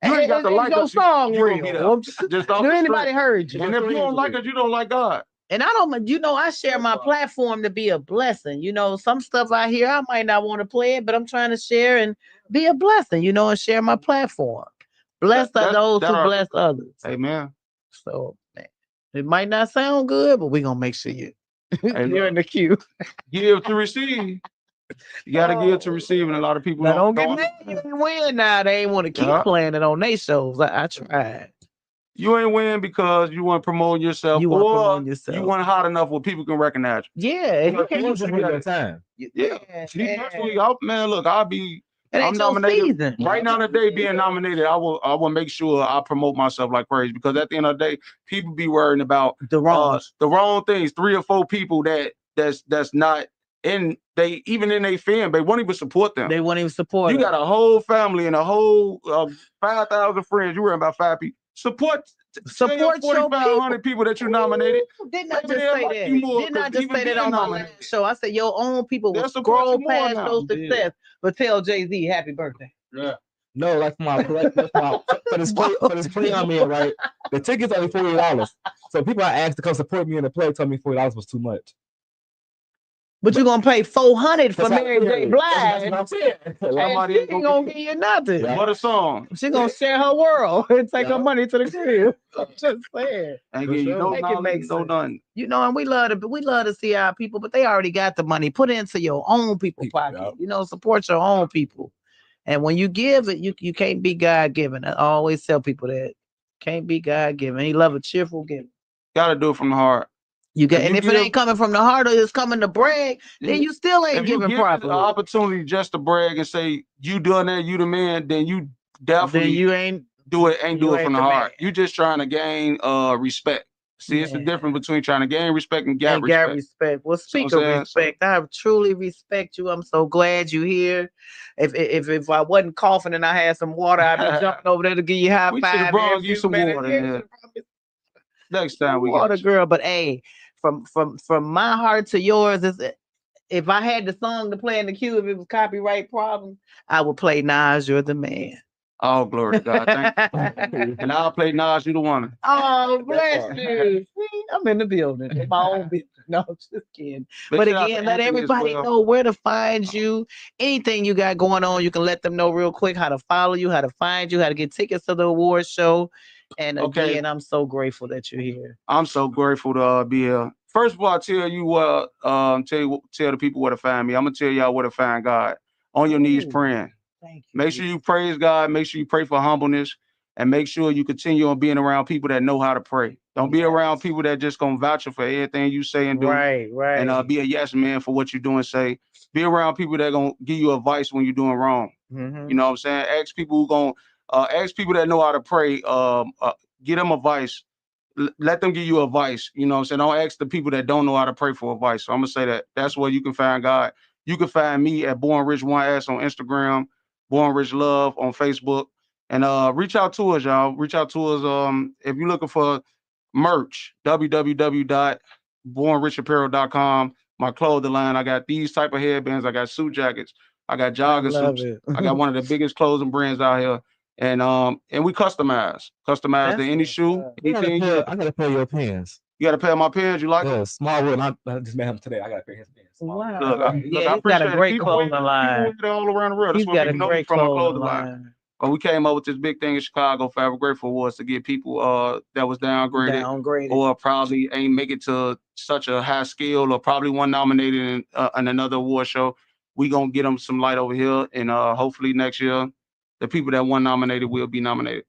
ain't got to like us. Song real. Just do anybody heard you? And if you don't like us, you don't like God. And I don't, I share my platform to be a blessing. Some stuff I hear, I might not want to play it, but I'm trying to share and be a blessing, and share my platform. Bless those who bless others. Amen. So, man, it might not sound good, but we're going to make sure you're in the queue. Give to receive. You got to give to receive, and a lot of people don't get mad. You ain't win now. They ain't want to keep playing it on their shows. I tried. You ain't win because you want to promote yourself, you want hot enough where people can recognize you. Yeah, you can't just that time. Yeah. Man, look, I'm nominated season. Right now today being nominated. I will make sure I promote myself like crazy, because at the end of the day, people be worrying about the wrong things. 3 or 4 people that's not even in their fan, they won't even support them. They won't even support. You got a whole family and a whole 5,000 friends. You worry about 5 people. Support your 4,500 people that you nominated. Didn't I just say that? Didn't I just say that on my last show? I said your own people will scroll past your success, but tell Jay-Z happy birthday. Yeah. No, like for this play I'm in, right? The tickets only $48. So people I asked to come support me in the play told me $40 was too much. But you're gonna pay $400 for Mary J. Blige. That's what I'm saying. And she ain't gonna give you nothing. Yeah. What a song. She gonna share her world and take her money to the crib. I'm just saying. And make it no done. And we love to see our people, but they already got the money. Put it into your own people's pocket. Support your own people. And when you give it, you can't be God given. I always tell people that. Can't be God given. He love a cheerful giver. Gotta do it from the heart. If it ain't coming from the heart or it's coming to brag, then you still ain't giving properly. An opportunity just to brag and say you doing that, you the man, then you definitely do it from the heart. You just trying to gain respect. See, it's the difference between trying to gain respect and get respect. Well, speak of respect, I truly respect you. I'm so glad you're here. If I wasn't coughing and I had some water, I'd be jumping over there to give you a high five. Give you some water. Next time we water, girl. But hey, from my heart to yours, if I had the song to play in the queue, if it was copyright problem, I would play Nas, You're the Man. Oh, glory to God. Thank you. And I'll play Nas, You the Woman. Oh, bless you. I'm in the building. In my own business. No, I'm just kidding. But again, let everybody know where to find you. Anything you got going on, you can let them know real quick how to follow you, how to find you, how to get tickets to the award show. And again, I'm so grateful that you're here. I'm so grateful to be here. First of all, I tell you what, tell the people where to find me. I'm gonna tell y'all where to find God. On your knees praying. Thank you. Make sure you praise God. Make sure you pray for humbleness, and make sure you continue on being around people that know how to pray. Don't be around people that just gonna vouch for everything you say and do. Right. And be a yes man for what you do and say. Be around people that gonna give you advice when you're doing wrong. Mm-hmm. You know what I'm saying? Ask people that know how to pray. Give them advice. Let them give you advice. You know what I'm saying? Don't ask the people that don't know how to pray for advice. So I'm gonna say that's where you can find God. You can find me at Born Rich 1S on Instagram, Born Rich Love on Facebook, and reach out to us, y'all. Reach out to us. If you're looking for merch, www.bornrichapparel.com. My clothing line. I got these type of headbands. I got suit jackets. I got jogging suits. I got one of the biggest clothing brands out here. And we customize to any shoe. I gotta pay your pants. You gotta pay my pants. You like them? Small wood. I just met him today. I gotta pay his pants. Wow. Look, I he's got a great clothing line. People all around the world. He's got a great clothing line. But we came up with this big thing in Chicago. Forever Grateful was to get people that was downgraded or probably ain't make it to such a high skill or probably one nominated in another award show. We gonna get them some light over here, and hopefully next year the people that won nominated will be nominated.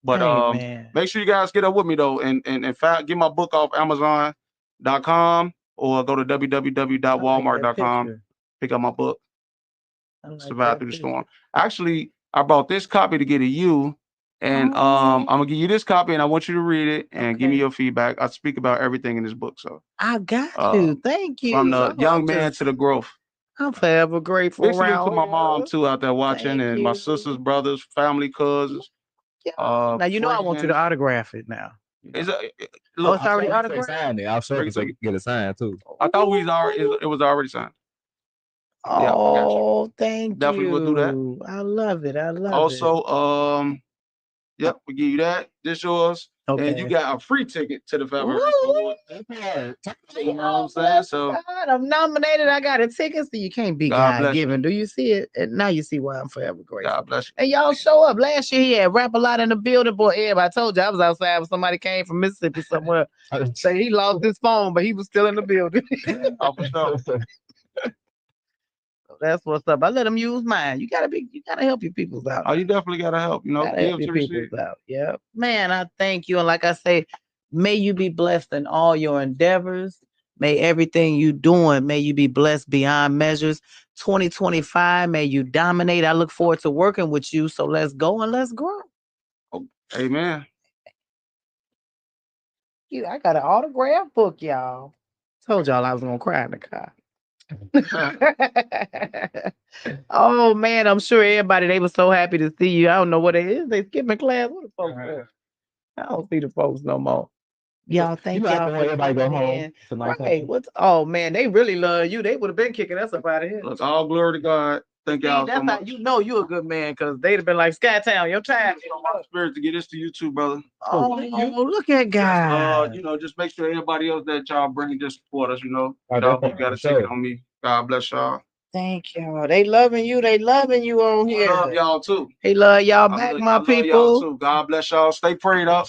But make sure you guys get up with me though, and in fact, get my book off Amazon.com or go to www.walmart.com. Pick up my book. Survive Through the Storm. Actually, I brought this copy to get to you, and I'm gonna give you this copy, and I want you to read it and give me your feedback. I speak about everything in this book, so I got you. Thank you. From the young man to the growth. I'm forever grateful. Big salute to my mom too out there watching, and my sisters, brothers, family, cousins. Now you know I want you to autograph it now. Look, it's already autographed. I'll show you so you can get it signed too. I thought it was already signed. Oh, thank you. Definitely will do that. I love it. Also, Yep, we give you that. This yours. Okay. And you got a free ticket to the February Woo! Award. You know what I'm saying? So God, I'm nominated. I got a ticket, so you can't be God God bless you. given. Do you see it? And now you see why I'm forever grateful. God bless you. And y'all show up. Last year he had Rap a Lot in the building, boy. Everybody, I told you I was outside when somebody came from Mississippi somewhere. Say he lost his phone, but he was still in the building. Oh, for sure. That's what's up. I let him use mine. You gotta help your peoples out. Oh, you definitely gotta help, you know, Gotta give help to your receive. peoples out. Yeah. Man, I thank you. And like I say, may you be blessed in all your endeavors. May everything you doing, may you be blessed beyond measures. 2025, may you dominate. I look forward to working with you. So let's go and let's grow. Oh, amen. I got an autograph book, y'all. Told y'all I was gonna cry in the car. Oh man, I'm sure everybody, they were so happy to see you. I don't know what it is. They skipping class. What the folks at? I don't see the folks no more. Y'all, thank You y'all have to for let everybody go coming home in. tonight. Right. Oh man, they really love you. They would have been kicking us up out of here. Look, all glory to God. Thank See, y'all that's so how much. you know you a good man, because they'd have been like, Skytown, your time. My spirit to get this to you too, brother. Oh, look at God. You know, just make sure everybody else that y'all bring just support us, you know. Oh, Y'all definitely, got a for ticket sure. on me. God bless y'all. Thank y'all. They loving you. They loving you on here. I love y'all too. They love y'all I back, love my y'all people. too. God bless y'all. Stay prayed up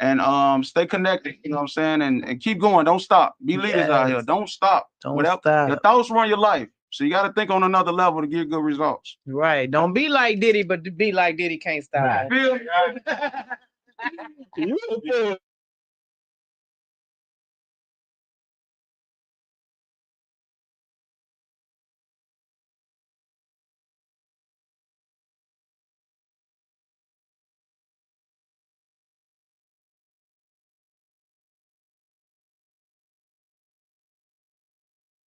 and stay connected. You know what I'm saying? And keep going. Don't stop. Be leaders out here. Yes. Don't stop. Don't Your stop. thoughts run your life. So you got to think on another level to get good results. Right. Don't be like Diddy, but to be like Diddy can't stop. Feel me? You